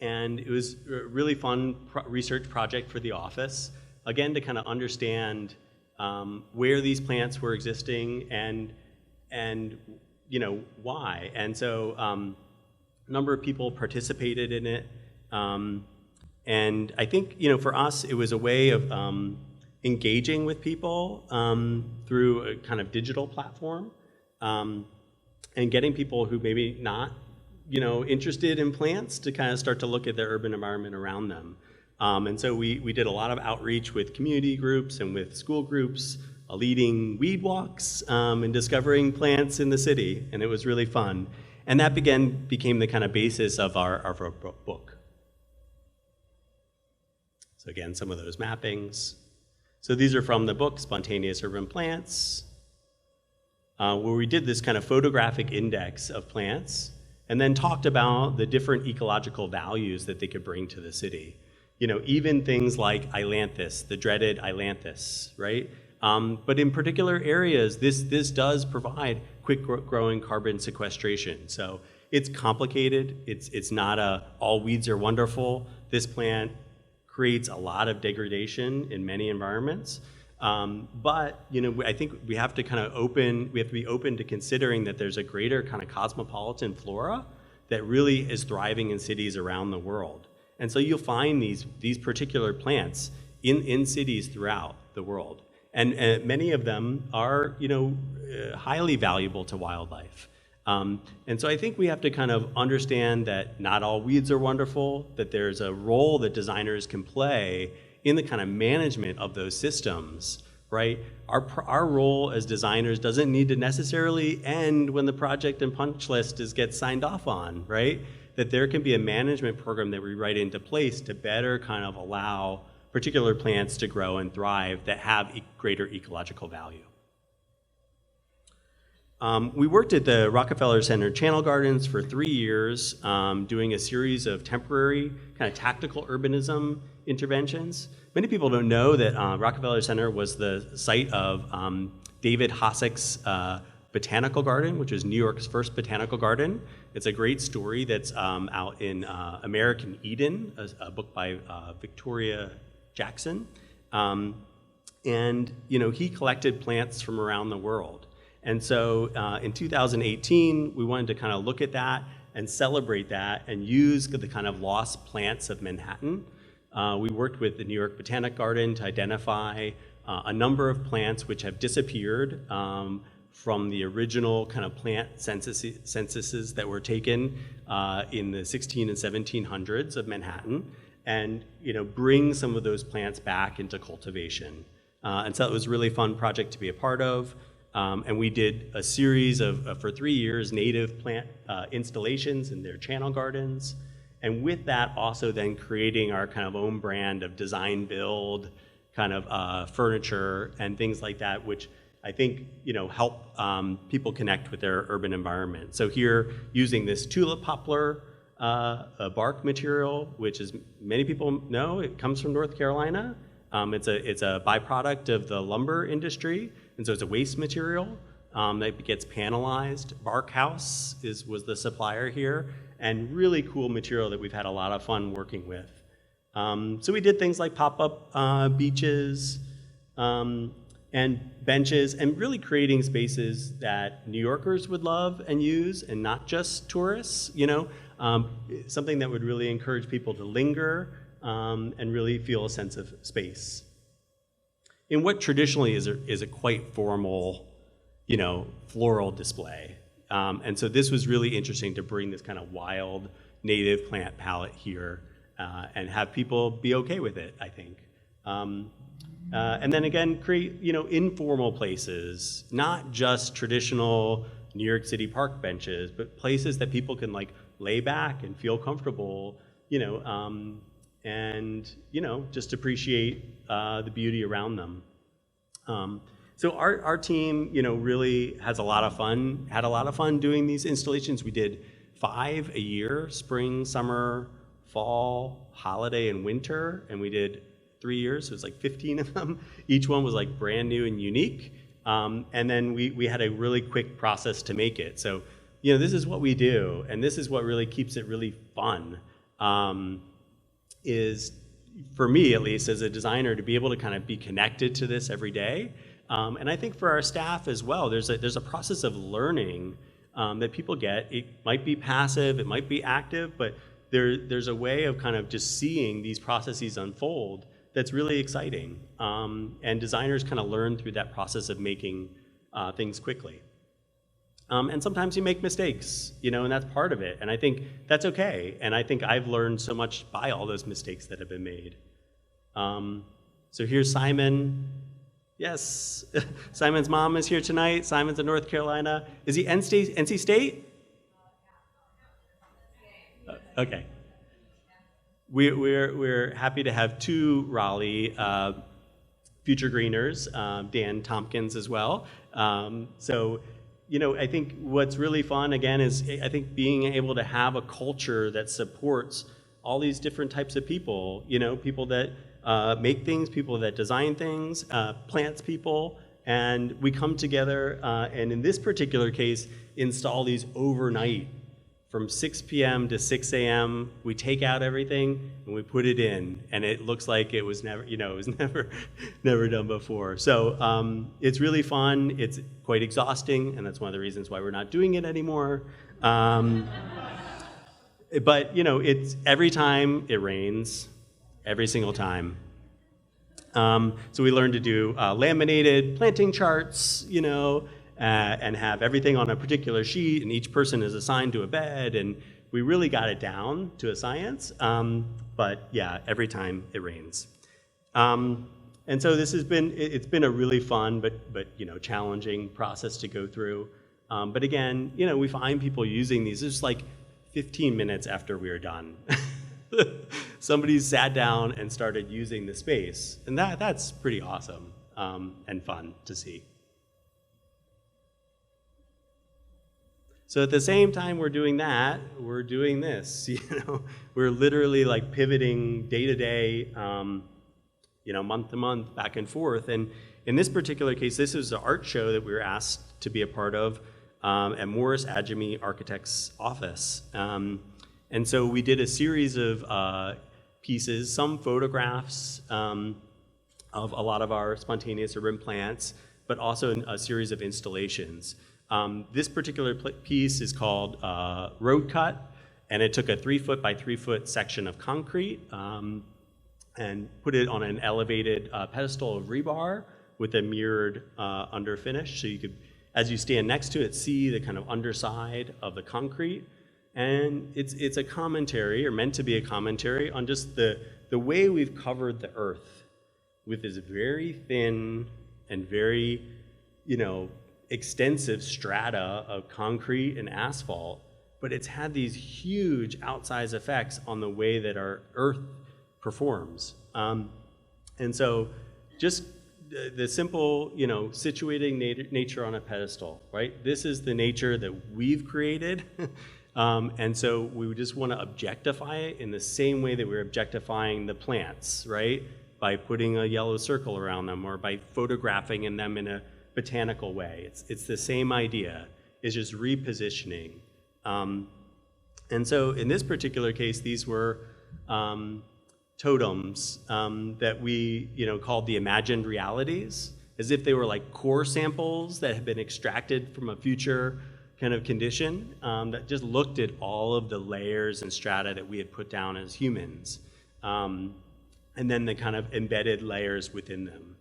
it was a really fun research project for the office, again to kind of understand where these plants were existing and why. And so a number of people participated in it. And I think, for us, it was a way of engaging with people through a kind of digital platform and getting people who maybe not, interested in plants to kind of start to look at their urban environment around them. And so we did a lot of outreach with community groups and with school groups, leading weed walks and discovering plants in the city, and it was really fun. And that became the kind of basis of our book. So again, some of those mappings. So these are from the book, Spontaneous Urban Plants, where we did this kind of photographic index of plants and then talked about the different ecological values that they could bring to the city. Even things like ailanthus, the dreaded ailanthus, right? But in particular areas, this does provide quick growing carbon sequestration. So it's complicated. It's not all weeds are wonderful. This plant creates a lot of degradation in many environments. But I think we have to be open to considering that there's a greater kind of cosmopolitan flora that really is thriving in cities around the world. And so you'll find these particular plants in cities throughout the world. And many of them are, highly valuable to wildlife. And so I think we have to kind of understand that not all weeds are wonderful, that there's a role that designers can play in the kind of management of those systems, right? Our role as designers doesn't need to necessarily end when the project and punch list gets signed off on, right? That there can be a management program that we write into place to better kind of allow particular plants to grow and thrive that have greater ecological value. We worked at the Rockefeller Center Channel Gardens for 3 years, doing a series of temporary kind of tactical urbanism interventions. Many people don't know that Rockefeller Center was the site of David Hosack's Botanical Garden, which is New York's first botanical garden. It's a great story that's out in American Eden, a book by Victoria Jackson. And he collected plants from around the world. And so in 2018, we wanted to kind of look at that and celebrate that and use the kind of lost plants of Manhattan. We worked with the New York Botanic Garden to identify a number of plants which have disappeared from the original kind of plant censuses that were taken in the 16 and 1700s of Manhattan, and bring some of those plants back into cultivation. And so it was a really fun project to be a part of. And we did a series of, for 3 years, native plant installations in their channel gardens. And with that, also then creating our kind of own brand of design build, kind of furniture and things like that, which I think help people connect with their urban environment. So here, using this tulip poplar bark material, which is many people know, it comes from North Carolina. It's a byproduct of the lumber industry, and so it's a waste material that gets panelized. Bark House was the supplier here, and really cool material that we've had a lot of fun working with. So we did things like pop-up beaches and benches, and really creating spaces that New Yorkers would love and use, and not just tourists. Something that would really encourage people to linger and really feel a sense of space. In what traditionally is a quite formal, floral display. And so this was really interesting to bring this kind of wild native plant palette here and have people be okay with it, I think. And then again, create, informal places, not just traditional New York City park benches, but places that people can lay back and feel comfortable, and just appreciate the beauty around them. So our team, really has a lot of fun, had a lot of fun doing these installations. We did 5 a year, spring, summer, fall, holiday, and winter, and we did 3 years, so it was 15 of them. Each one was brand new and unique. And then we had a really quick process to make it. So, this is what we do, and this is what really keeps it really fun. Is, for me at least, as a designer, to be able to kind of be connected to this every day. And I think for our staff as well, there's a process of learning that people get. It might be passive, it might be active, but there's a way of kind of just seeing these processes unfold that's really exciting. And designers kind of learn through that process of making things quickly. And sometimes you make mistakes, and that's part of it. And I think that's okay. And I think I've learned so much by all those mistakes that have been made. So here's Simon. Yes, Simon's mom is here tonight. Simon's in North Carolina. Is he NC State? Okay. We're happy to have 2 Raleigh future greeners, Dan Tompkins as well. So, I think what's really fun, again, is I think being able to have a culture that supports all these different types of people, people that make things, people that design things, plants people, and we come together and in this particular case, install these overnight from 6 p.m. to 6 a.m. We take out everything and we put it in, and it looks like it was never, it was never done before. So it's really fun. It's quite exhausting, and that's one of the reasons why we're not doing it anymore. But it's every time it rains, every single time. So we learned to do laminated planting charts, and have everything on a particular sheet, and each person is assigned to a bed, and we really got it down to a science. But yeah, every time it rains. And so this has been, it's been a really fun but challenging process to go through. But again, we find people using these just 15 minutes after we were done. Somebody sat down and started using the space, and that's pretty awesome and fun to see. So at the same time we're doing that, we're doing this, We're literally like pivoting day to day, month to month, back and forth. And in this particular case, this is an art show that we were asked to be a part of at Morris Adjemi Architects' office. And so we did a series of pieces, some photographs of a lot of our spontaneous urban plants, but also a series of installations. This particular piece is called Road Cut, and it took a 3-foot by 3-foot section of concrete and put it on an elevated pedestal of rebar with a mirrored under finish. So you could, as you stand next to it, see the kind of underside of the concrete. And it's a commentary, or meant to be a commentary, on just the way we've covered the earth with this very thin and very, extensive strata of concrete and asphalt, but it's had these huge outsized effects on the way that our earth performs. And so just the simple, situating nature on a pedestal, right? This is the nature that we've created. And so we just want to objectify it in the same way that we're objectifying the plants, right? By putting a yellow circle around them, or by photographing them in a botanical way. It's the same idea. It's just repositioning. And so in this particular case, these were totems that we called the imagined realities, as if they were like core samples that had been extracted from a future kind of condition that just looked at all of the layers and strata that we had put down as humans, and then the kind of embedded layers within them.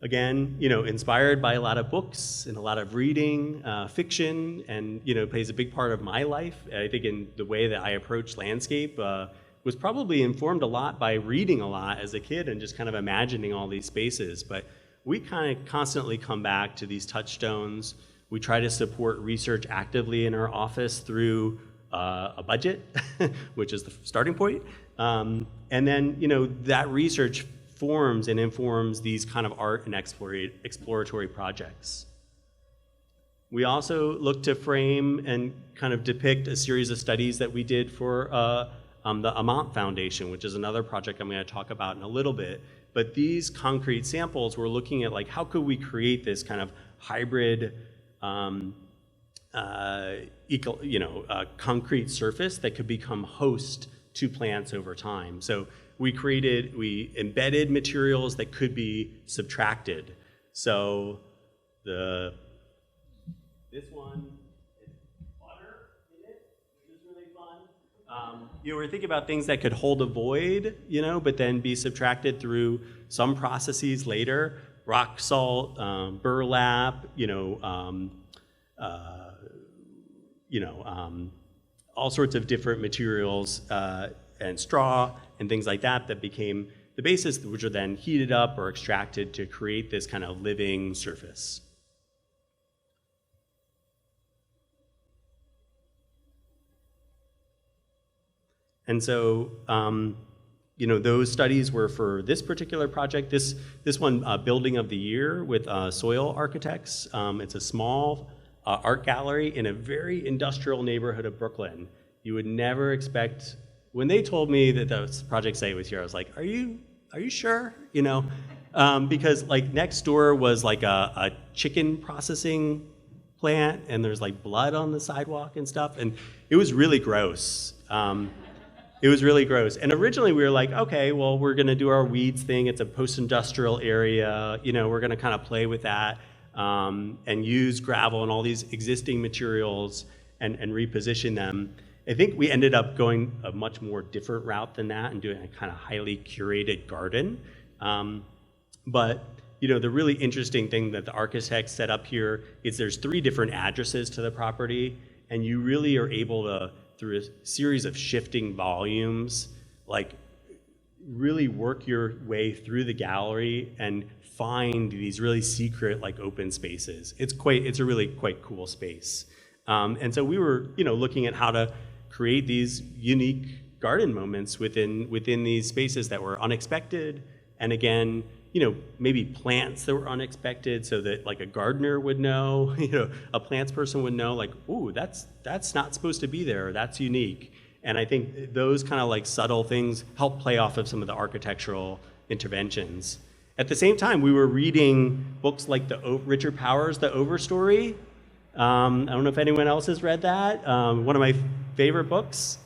Again, inspired by a lot of books and a lot of reading, fiction, and plays a big part of my life. I think in the way that I approach landscape was probably informed a lot by reading a lot as a kid and just kind of imagining all these spaces. But we kind of constantly come back to these touchstones. We try to support research actively in our office through a budget, which is the starting point. And then, that research forms and informs these kind of art and exploratory projects. We also look to frame and kind of depict a series of studies that we did for the Amant Foundation, which is another project I'm going to talk about in a little bit. But these concrete samples, we're looking at how could we create this kind of hybrid concrete surface that could become host to plants over time. So we embedded materials that could be subtracted. So this one is water in it, which is really fun. We're thinking about things that could hold a void, but then be subtracted through some processes later. Rock salt, burlap, all sorts of different materials and straw and things like that became the basis, which are then heated up or extracted to create this kind of living surface. And so, those studies were for this particular project. This one, Building of the Year with Soil Architects. It's a small art gallery in a very industrial neighborhood of Brooklyn. You would never expect. When they told me that the project site was here, I was like, "Are you sure?" Because next door was a chicken processing plant, and there's blood on the sidewalk and stuff, and it was really gross. It was really gross. And originally we were like, okay, well, we're going to do our weeds thing. It's a post-industrial area. We're going to kind of play with that and use gravel and all these existing materials and reposition them. I think we ended up going a much more different route than that and doing a kind of highly curated garden. But the really interesting thing that the architects set up here is there's 3 different addresses to the property, and you really are able to, through a series of shifting volumes, really work your way through the gallery and find these really secret open spaces. It's a really quite cool space. And so we were looking at how to create these unique garden moments within these spaces that were unexpected, and again maybe plants that were unexpected, so that like a gardener would know, a plants person would know, like, ooh, that's not supposed to be there, that's unique. And I think those kind of like subtle things help play off of some of the architectural interventions. At the same time, we were reading books like Richard Powers' The Overstory. I don't know if anyone else has read that. One of my favorite books.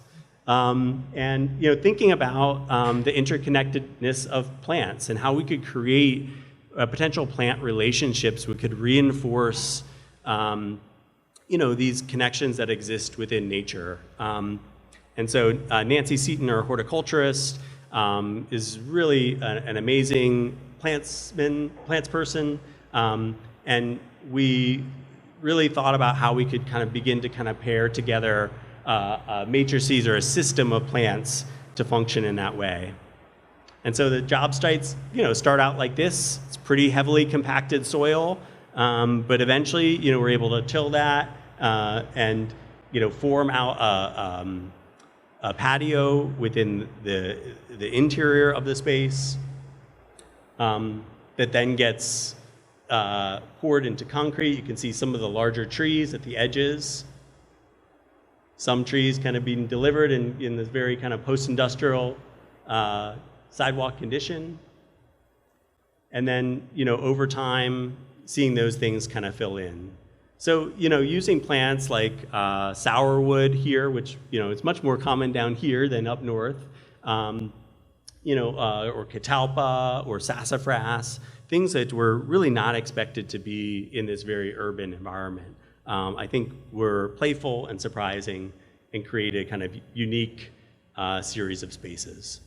And thinking about the interconnectedness of plants and how we could create potential plant relationships, we could reinforce these connections that exist within nature. And so Nancy Seaton, our horticulturist, is really an amazing plants person, and we really thought about how we could kind of begin to kind of pair together matrices or a system of plants to function in that way. And so the job sites, start out like this. It's pretty heavily compacted soil, but eventually, we're able to till that and form out a patio within the interior of the space that then gets poured into concrete. You can see some of the larger trees at the edges. Some trees kind of being delivered in this very kind of post-industrial sidewalk condition. And then, over time, seeing those things kind of fill in. So, using plants like sourwood here, which, it's much more common down here than up north, or catalpa or sassafras, things that were really not expected to be in this very urban environment. I think were playful and surprising and create a kind of unique series of spaces.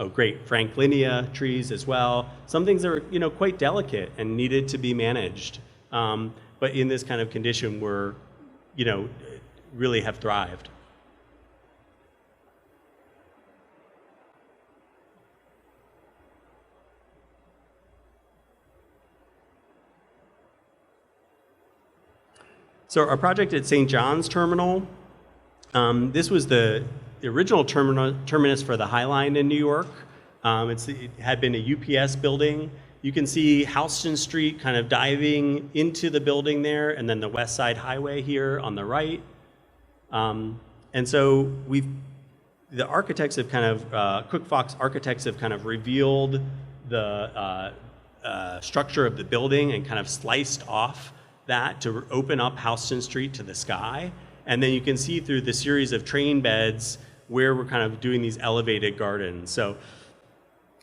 Oh, great, Franklinia trees as well. Some things are, quite delicate and needed to be managed. But in this kind of condition, we're, really have thrived. So our project at St. John's Terminal, this was the original terminus for the High Line in New York. It had been a UPS building. You can see Houston Street kind of diving into the building there, and then the West Side Highway here on the right. And so the architects have kind of, Cook Fox architects have kind of revealed the structure of the building and kind of sliced off that to open up Houston Street to the sky. And then you can see through the series of train beds where we're kind of doing these elevated gardens. So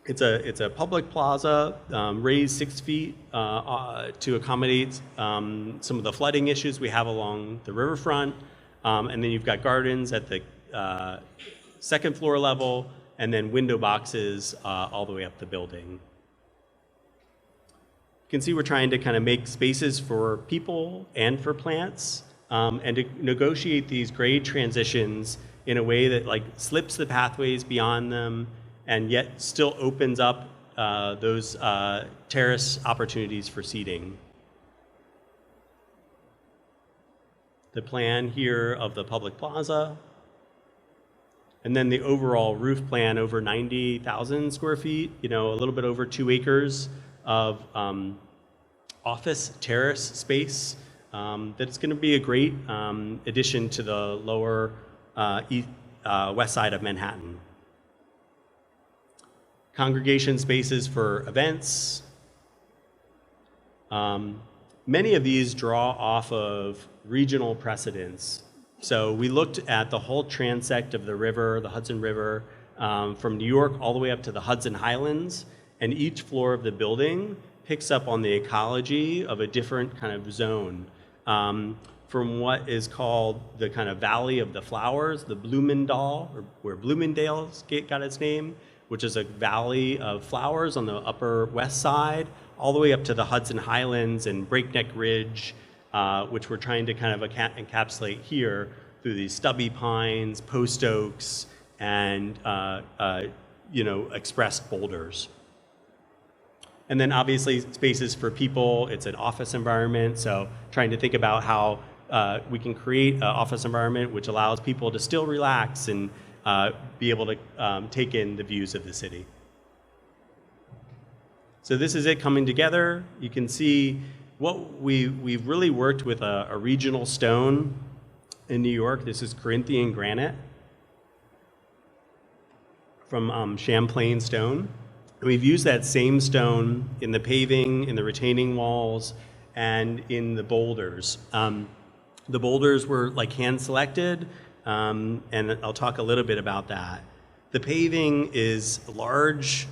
it's a public plaza, raised 6 feet to accommodate some of the flooding issues we have along the riverfront. And then you've got gardens at the second floor level, and then window boxes all the way up the building. You can see we're trying to kind of make spaces for people and for plants, and to negotiate these grade transitions in a way that like slips the pathways beyond them and yet still opens up those terrace opportunities for seating. The plan here of the public plaza, and then the overall roof plan over 90,000 square feet, a little bit over 2 acres of office terrace space that's going to be a great addition to the lower west side of Manhattan. Congregation spaces for events. Many of these draw off of regional precedents. So we looked at the whole transect of the river, the Hudson River, from New York all the way up to the Hudson Highlands, and each floor of the building picks up on the ecology of a different kind of zone. From what is called the kind of Valley of the Flowers, the Bloomendal, or where Bloomingdale's got its name, which is a valley of flowers on the upper west side, all the way up to the Hudson Highlands and Breakneck Ridge, which we're trying to kind of encapsulate here through these stubby pines, post oaks, and expressed boulders. And then obviously spaces for people. It's an office environment, so trying to think about how we can create an office environment which allows people to still relax and be able to take in the views of the city. So this is it coming together. You can see what we've really worked with a regional stone in New York. This is Corinthian granite from Champlain stone. And we've used that same stone in the paving, in the retaining walls, and in the boulders. The boulders were like hand selected, and I'll talk a little bit about that. The paving is a large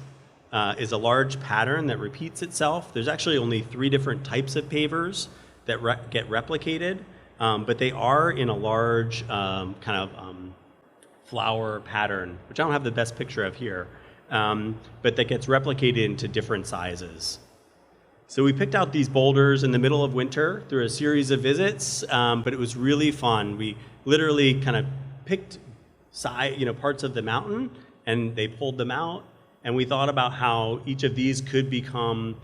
pattern that repeats itself. There's actually only 3 different types of pavers that get replicated, but they are in a large flower pattern, which I don't have the best picture of here, but that gets replicated into different sizes. So we picked out these boulders in the middle of winter through a series of visits, but it was really fun. We literally kind of picked parts of the mountain, and they pulled them out, and we thought about how each of these could become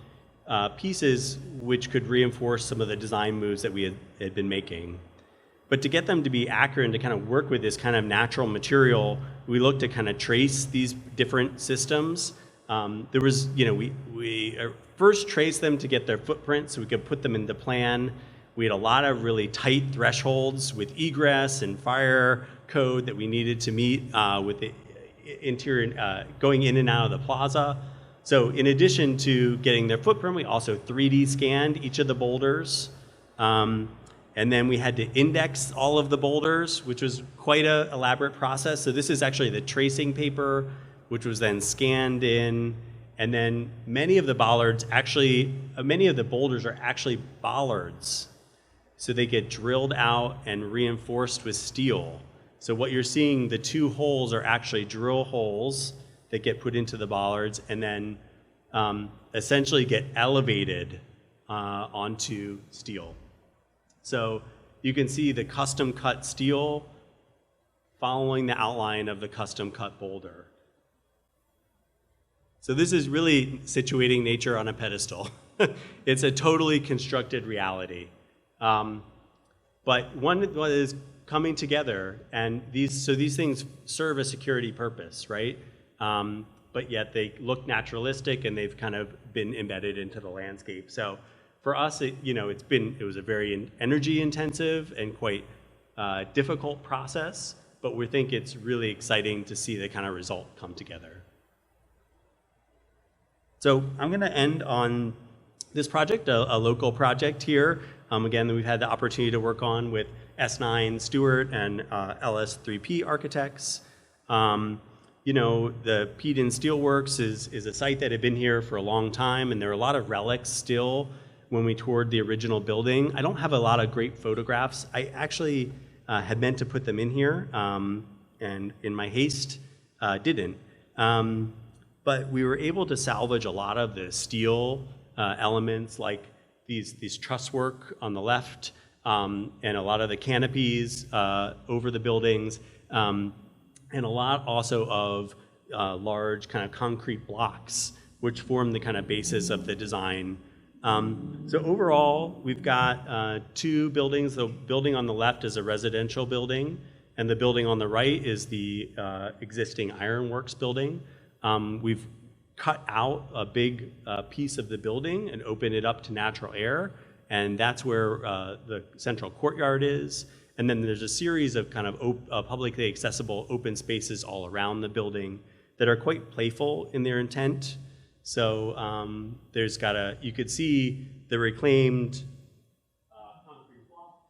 pieces which could reinforce some of the design moves that we had been making. But to get them to be accurate and to kind of work with this kind of natural material, we looked to kind of trace these different systems. There was, we first traced them to get their footprint so we could put them into plan. We had a lot of really tight thresholds with egress and fire code that we needed to meet with the interior, going in and out of the plaza. So in addition to getting their footprint, we also 3D scanned each of the boulders. And then we had to index all of the boulders, which was quite an elaborate process. So this is actually the tracing paper, which was then scanned in. And then many of the boulders are actually bollards. So they get drilled out and reinforced with steel. So what you're seeing, the 2 holes are actually drill holes that get put into the bollards and then essentially get elevated onto steel. So you can see the custom cut steel following the outline of the custom cut boulder. So this is really situating nature on a pedestal. It's a totally constructed reality. But one is coming together, and these things serve a security purpose, right? But yet they look naturalistic, and they've kind of been embedded into the landscape. So for us, it was a very energy intensive and quite difficult process, but we think it's really exciting to see the kind of result come together. So I'm going to end on this project, a local project here. Again, that we've had the opportunity to work on with S9 Stewart and LS3P Architects. The Peden Steelworks is a site that had been here for a long time, and there are a lot of relics still when we toured the original building. I don't have a lot of great photographs. I actually had meant to put them in here, and in my haste, didn't. But we were able to salvage a lot of the steel elements, like these truss work on the left, and a lot of the canopies over the buildings, and a lot also of large kind of concrete blocks, which form the kind of basis of the design. So overall, we've got 2 buildings. The building on the left is a residential building, and the building on the right is the existing ironworks building. We've cut out a big piece of the building and opened it up to natural air, and that's where the central courtyard is. And then there's a series of kind of publicly accessible open spaces all around the building that are quite playful in their intent. So you could see the reclaimed concrete blocks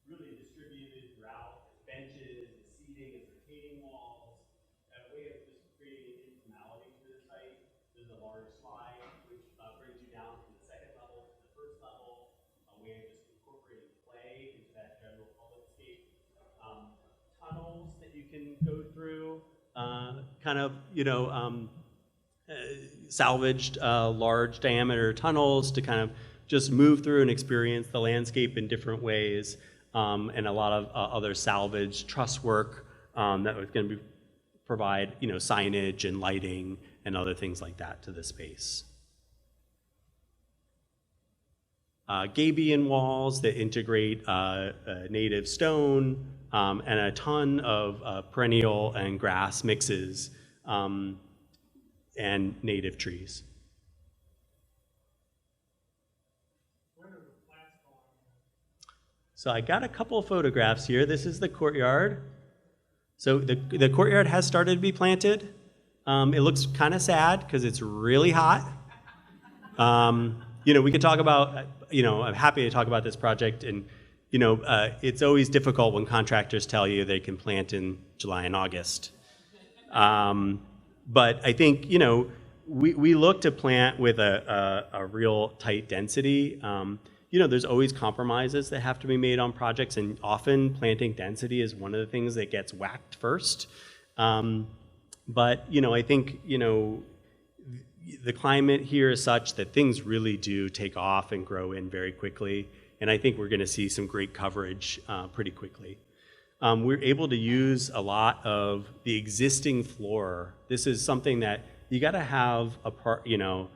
really distributed throughout benches, seating, and retaining walls. A way of just creating informality to the site. There's a large slide which brings you down from the second level to the first level. A way of just incorporating play into that general public scape. Tunnels that you can go through, salvaged large diameter tunnels to kind of just move through and experience the landscape in different ways, and a lot of other salvaged truss work that was going to provide signage and lighting and other things like that to the space. Gabion walls that integrate native stone and a ton of perennial and grass mixes and native trees. So I got a couple of photographs here. This is the courtyard. So the courtyard has started to be planted. It looks kind of sad because it's really hot. We could talk about, I'm happy to talk about this project, and it's always difficult when contractors tell you they can plant in July and August. But I think, we look to plant with a real tight density. There's always compromises that have to be made on projects, and often planting density is one of the things that gets whacked first. But I think, the climate here is such that things really do take off and grow in very quickly. And I think we're going to see some great coverage pretty quickly. We're able to use a lot of the existing floor. This is something that you got to have an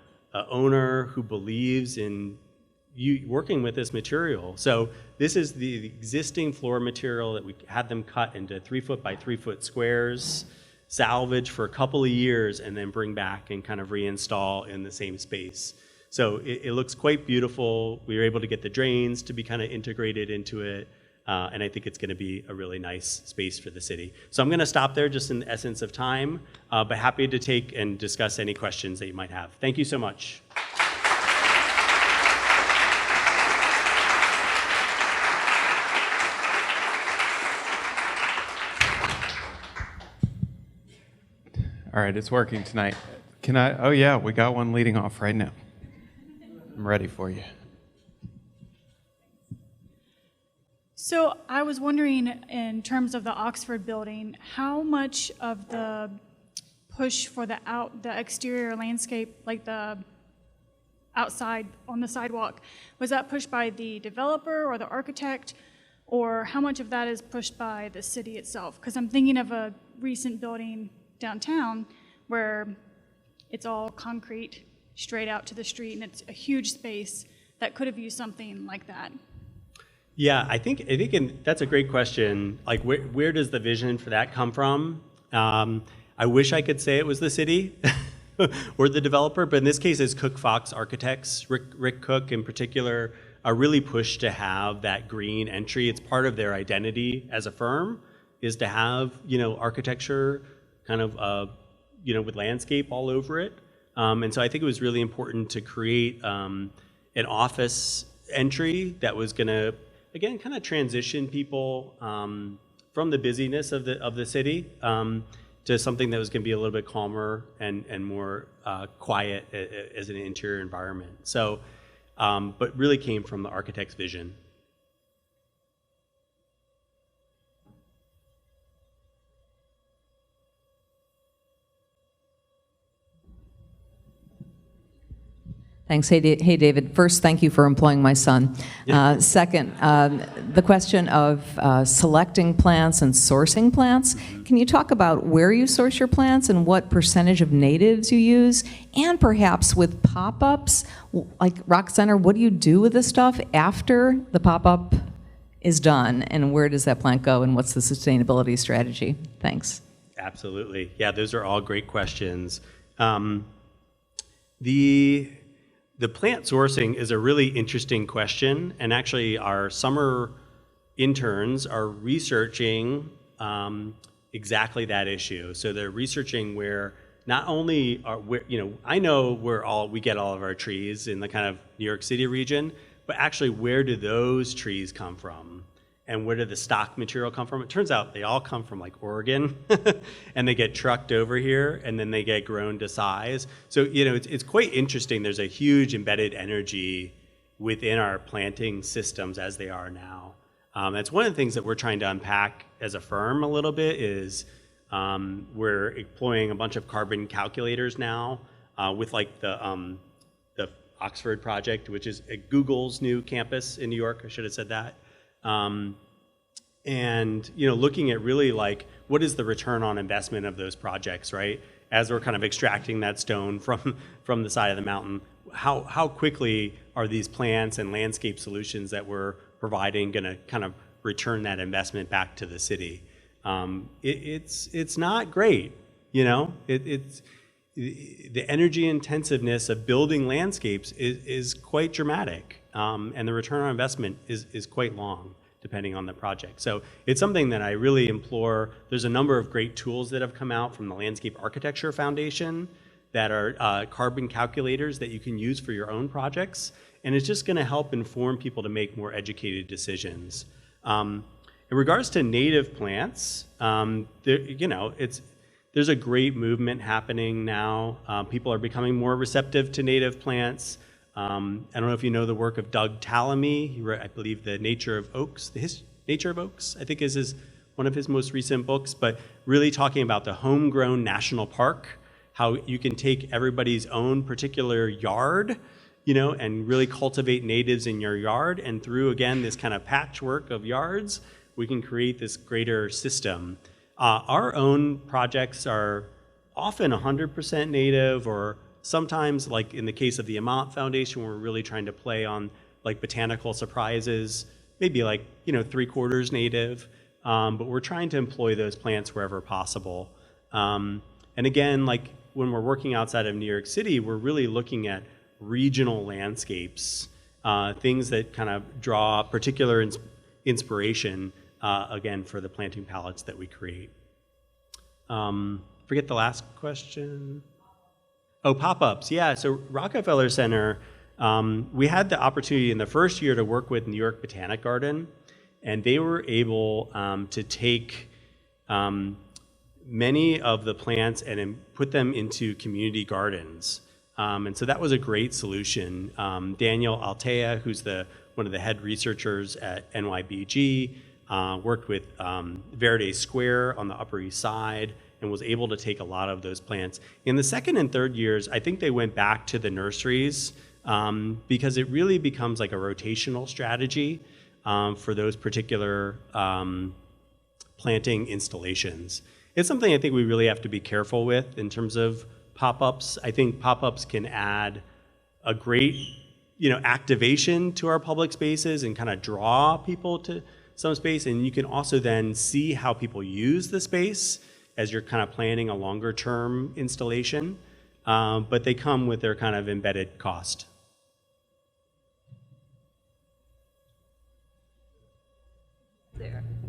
owner who believes in you working with this material. So this is the existing floor material that we had them cut into 3-foot by 3-foot squares, salvage for a couple of years, and then bring back and kind of reinstall in the same space. So it looks quite beautiful. We were able to get the drains to be kind of integrated into it. And I think it's going to be a really nice space for the city. So I'm going to stop there just in the essence of time, but happy to take and discuss any questions that you might have. Thank you so much. All right, it's working tonight. Can I? Oh yeah, we got one leading off right now. I'm ready for you. So I was wondering, in terms of the Oxford building, how much of the push for the exterior landscape, like the outside on the sidewalk, was that pushed by the developer or the architect, or how much of that is pushed by the city itself? Because I'm thinking of a recent building downtown where it's all concrete straight out to the street, and it's a huge space that could have used something like that. Yeah, I think that's a great question. Like, where does the vision for that come from? I wish I could say it was the city or the developer, but in this case, it's Cook Fox Architects. Rick Cook, in particular, are really pushed to have that green entry. It's part of their identity as a firm, is to have architecture kind of with landscape all over it. And so I think it was really important to create an office entry that was going to, again, kind of transition people from the busyness of the city to something that was going to be a little bit calmer and more quiet as an interior environment. So, but really came from the architect's vision. Thanks. Hey, David. First, thank you for employing my son. Second, the question of selecting plants and sourcing plants. Can you talk about where you source your plants and what percentage of natives you use? And perhaps with pop-ups, like Rock Center, what do you do with this stuff after the pop-up is done? And where does that plant go? And what's the sustainability strategy? Thanks. Absolutely. Yeah, those are all great questions. The plant sourcing is a really interesting question, and actually our summer interns are researching exactly that issue. So they're researching where not only I know where we get all of our trees in the kind of New York City region, but actually where do those trees come from? And where did the stock material come from? It turns out they all come from like Oregon, and they get trucked over here, and then they get grown to size. So it's quite interesting. There's a huge embedded energy within our planting systems as they are now. That's one of the things that we're trying to unpack as a firm a little bit. Is we're employing a bunch of carbon calculators now with like the Oxford project, which is Google's new campus in New York. I should have said that. And looking at really like what is the return on investment of those projects, right? As we're kind of extracting that stone from the side of the mountain, how quickly are these plants and landscape solutions that we're providing going to kind of return that investment back to the city. It's not great, you know. It's the energy intensiveness of building landscapes is quite dramatic, and the return on investment is quite long, depending on the project. So it's something that I really implore. There's a number of great tools that have come out from the Landscape Architecture Foundation that are carbon calculators that you can use for your own projects, and it's just going to help inform people to make more educated decisions. In regards to native plants, there's a great movement happening now. People are becoming more receptive to native plants. I don't know if you know the work of Doug Tallamy. He wrote, I believe, The Nature of Oaks, Nature of Oaks, I think is one of his most recent books, but really talking about the homegrown national park, how you can take everybody's own particular yard, and really cultivate natives in your yard. And through, again, this kind of patchwork of yards, we can create this greater system. Our own projects are often 100% native, or sometimes, like in the case of the Amant Foundation, we're really trying to play on like botanical surprises, maybe like 3/4 native, but we're trying to employ those plants wherever possible. And again, like when we're working outside of New York City, we're really looking at regional landscapes, things that kind of draw particular inspiration, again, for the planting palettes that we create. Forget the last question. Oh, pop-ups, yeah. So Rockefeller Center, we had the opportunity in the first year to work with New York Botanic Garden, and they were able to take many of the plants and put them into community gardens. And so that was a great solution. Daniel Altea, who's one of the head researchers at NYBG, worked with Verde Square on the Upper East Side and was able to take a lot of those plants. In the second and third years, I think they went back to the nurseries because it really becomes like a rotational strategy for those particular planting installations. It's something I think we really have to be careful with in terms of pop-ups. I think pop-ups can add a great activation to our public spaces and kind of draw people to some space, and you can also then see how people use the space as you're kind of planning a longer term installation, but they come with their kind of embedded cost.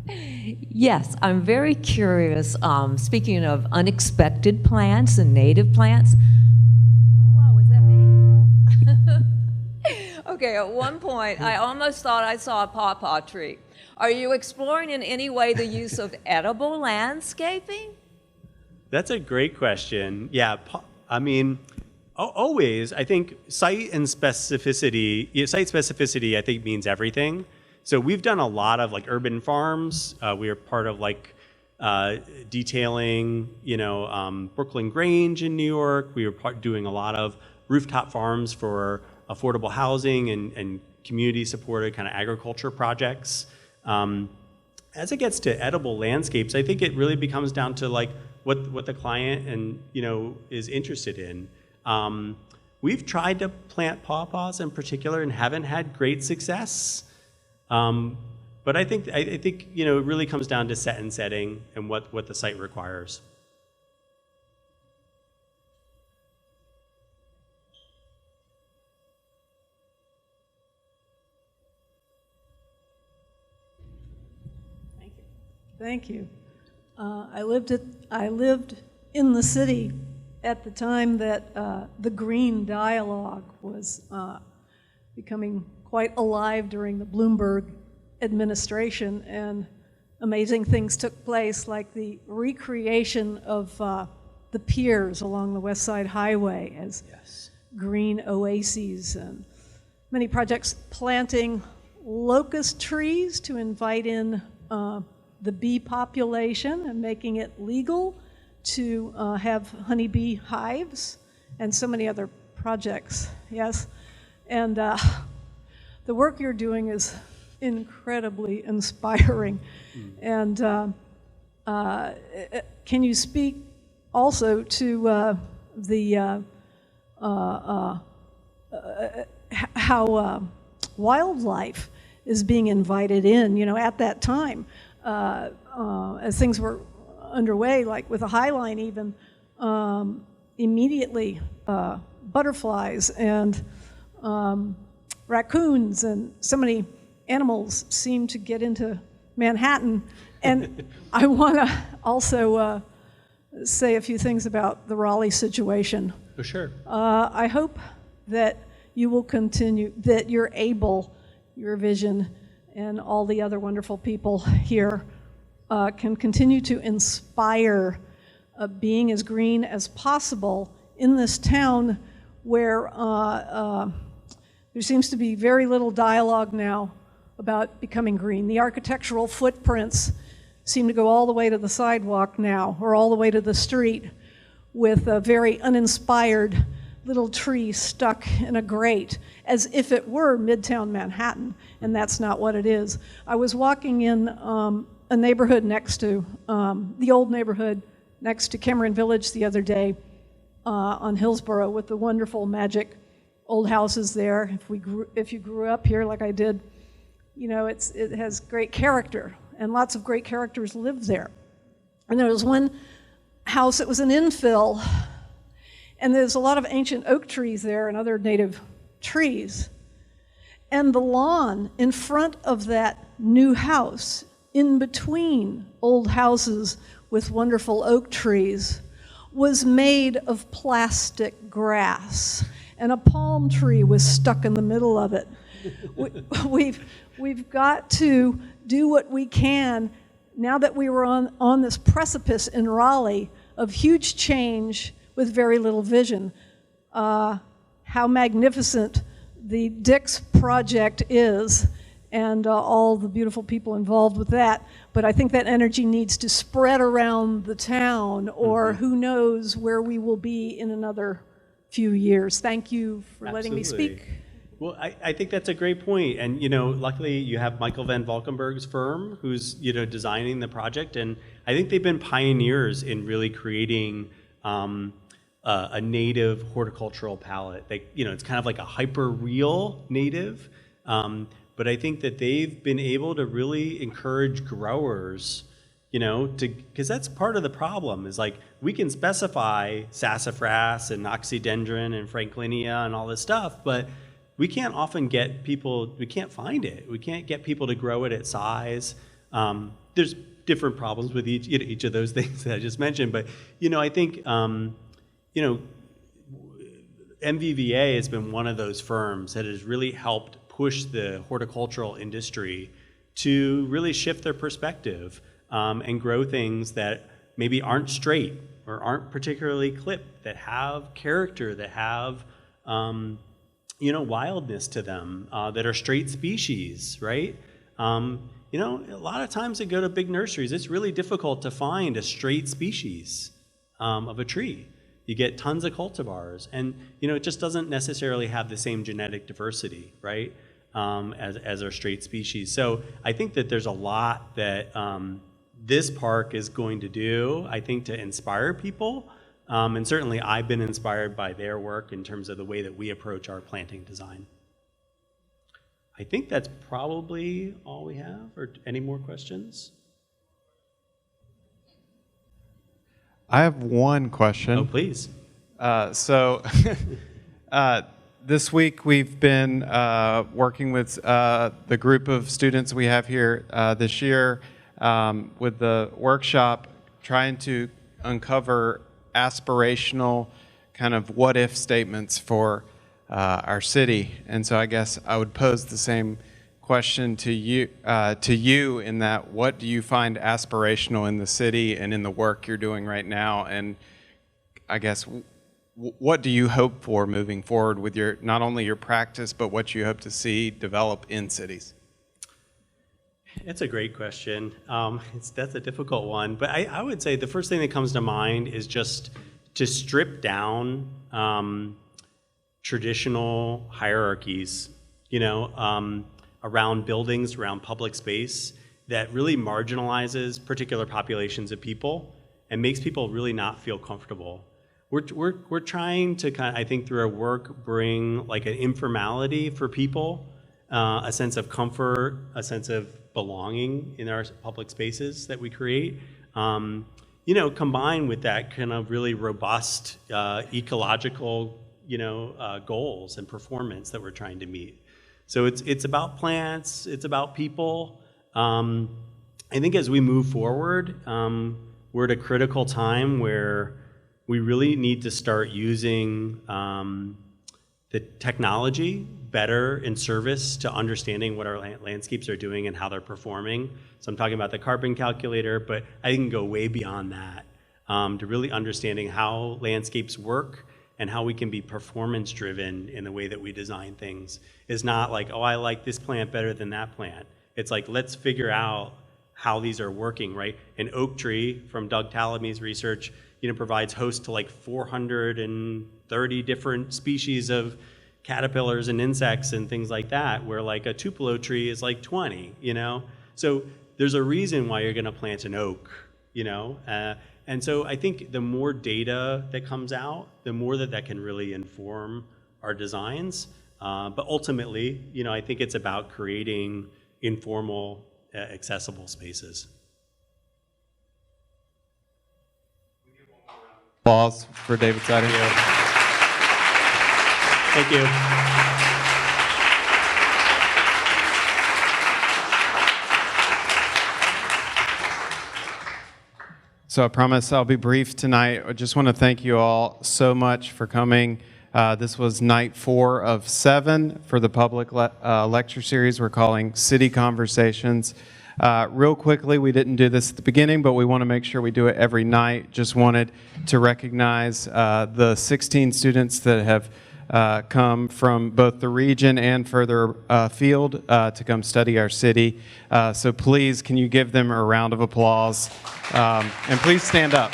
Yes, I'm very curious, speaking of unexpected plants and native plants. Wow, was that me? Okay, at one point, I almost thought I saw a pawpaw tree. Are you exploring in any way the use of edible landscaping? That's a great question. Yeah, I mean, always, I think site specificity, I think means everything. So we've done a lot of like urban farms. We are part of like detailing, Brooklyn Grange in New York. We were doing a lot of rooftop farms for affordable housing and community supported kind of agriculture projects. As it gets to edible landscapes, I think it really becomes down to like what the client is interested in. We've tried to plant pawpaws in particular and haven't had great success. But I think it really comes down to set and setting and what the site requires. Thank you. I lived in the city at the time that the Green Dialogue was becoming quite alive during the Bloomberg administration, and amazing things took place, like the recreation of the piers along the West Side Highway as green oases, and many projects planting locust trees to invite in the bee population and making it legal to have honeybee hives, and so many other projects, yes. And the work you're doing is incredibly inspiring. And can you speak also to how wildlife is being invited in, at that time. As things were underway, like with the High Line even, immediately butterflies and raccoons and so many animals seem to get into Manhattan. And I want to also say a few things about the Raleigh situation. For sure. I hope that you will continue, that you're able, your vision, and all the other wonderful people here can continue to inspire being as green as possible in this town where there seems to be very little dialogue now about becoming green. The architectural footprints seem to go all the way to the sidewalk now, or all the way to the street, with a very uninspired little tree stuck in a grate, as if it were Midtown Manhattan, and that's not what it is. I was walking in a neighborhood next to, the old neighborhood next to Cameron Village the other day on Hillsborough, with the wonderful magic old houses there. If you grew up here like I did, it has great character, and lots of great characters live there. And there was one house that was an infill, and there's a lot of ancient oak trees there and other native trees. And the lawn in front of that new house, in between old houses with wonderful oak trees, was made of plastic grass, and a palm tree was stuck in the middle of it. We've got to do what we can now that we were on this precipice in Raleigh of huge change with very little vision. How magnificent the Dix project is, and all the beautiful people involved with that. But I think that energy needs to spread around the town, or who knows where we will be in another few years. Thank you for letting me speak. Well, I think that's a great point. And, luckily you have Michael Van Valkenburg's firm who's, designing the project. And I think they've been pioneers in really creating a native horticultural palette. It's kind of like a hyper-real native. But I think that they've been able to really encourage growers, because that's part of the problem, is like we can specify sassafras and oxydendron and franklinia and all this stuff, but we can't often get people, we can't find it. We can't get people to grow it at size. There's different problems with each of those things that I just mentioned, but I think MVVA has been one of those firms that has really helped push the horticultural industry to really shift their perspective and grow things that maybe aren't straight or aren't particularly clipped, that have character, that have wildness to them, that are straight species, right? A lot of times they go to big nurseries, it's really difficult to find a straight species of a tree. You get tons of cultivars, and it just doesn't necessarily have the same genetic diversity, right, as our straight species. So I think that there's a lot that this park is going to do, I think, to inspire people. And certainly I've been inspired by their work in terms of the way that we approach our planting design. I think that's probably all we have, or any more questions? I have one question. Oh, please. This week we've been working with the group of students we have here this year with the workshop, trying to uncover aspirational kind of what-if statements for our city. And so I guess I would pose the same question to you in that, what do you find aspirational in the city and in the work you're doing right now? And I guess, what do you hope for moving forward with your, not only your practice, but what you hope to see develop in cities? It's a great question. That's a difficult one. But I would say the first thing that comes to mind is just to strip down traditional hierarchies, around buildings, around public space, that really marginalizes particular populations of people and makes people really not feel comfortable. We're trying to kind of, I think through our work, bring like an informality for people a sense of comfort, a sense of belonging in our public spaces that we create. You know, combined with that kind of really robust ecological, goals and performance that we're trying to meet. So it's about plants, it's about people. I think as we move forward, we're at a critical time where we really need to start using the technology better in service to understanding what our landscapes are doing and how they're performing. So I'm talking about the carbon calculator, but I can go way beyond that to really understanding how landscapes work and how we can be performance driven in the way that we design things. It's not like, oh, I like this plant better than that plant. It's like, let's figure out how these are working, right? An oak tree, from Doug Tallamy's research, provides host to like 430 different species of caterpillars and insects and things like that, where like a tupelo tree is like 20, So there's a reason why you're gonna plant an oak, And so I think the more data that comes out, the more that can really inform our designs. But ultimately, I think it's about creating informal, accessible spaces. Applause for David Sider. Thank you. So I promise I'll be brief tonight. I just want to thank you all so much for coming. This was night 4 of 7 for the public lecture series we're calling City Conversations. Real quickly, we didn't do this at the beginning, but we want to make sure we do it every night. Just wanted to recognize the 16 students that have come from both the region and further afield to come study our city. So please, can you give them a round of applause? And please stand up.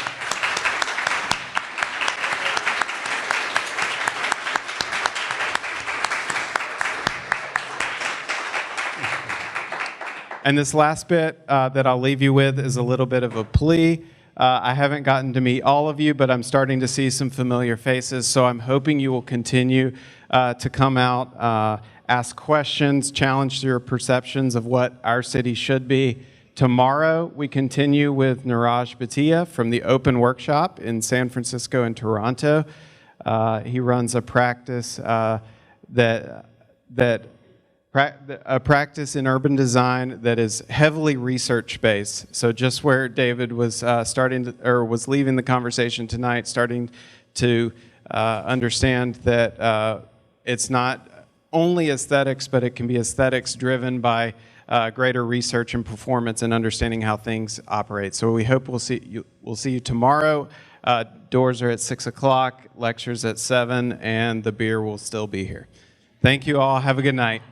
And this last bit that I'll leave you with is a little bit of a plea. I haven't gotten to meet all of you, but I'm starting to see some familiar faces, so I'm hoping you will continue to come out, ask questions, challenge your perceptions of what our city should be. Tomorrow, we continue with Niraj Bhatia from the Open Workshop in San Francisco and Toronto. He runs a practice a practice in urban design that is heavily research-based. So just where David was was leaving the conversation tonight, starting to understand that it's not only aesthetics, but it can be aesthetics driven by greater research and performance and understanding how things operate. So we hope we'll see you tomorrow. Doors are at 6 o'clock, lectures at 7, and the beer will still be here. Thank you all. Have a good night.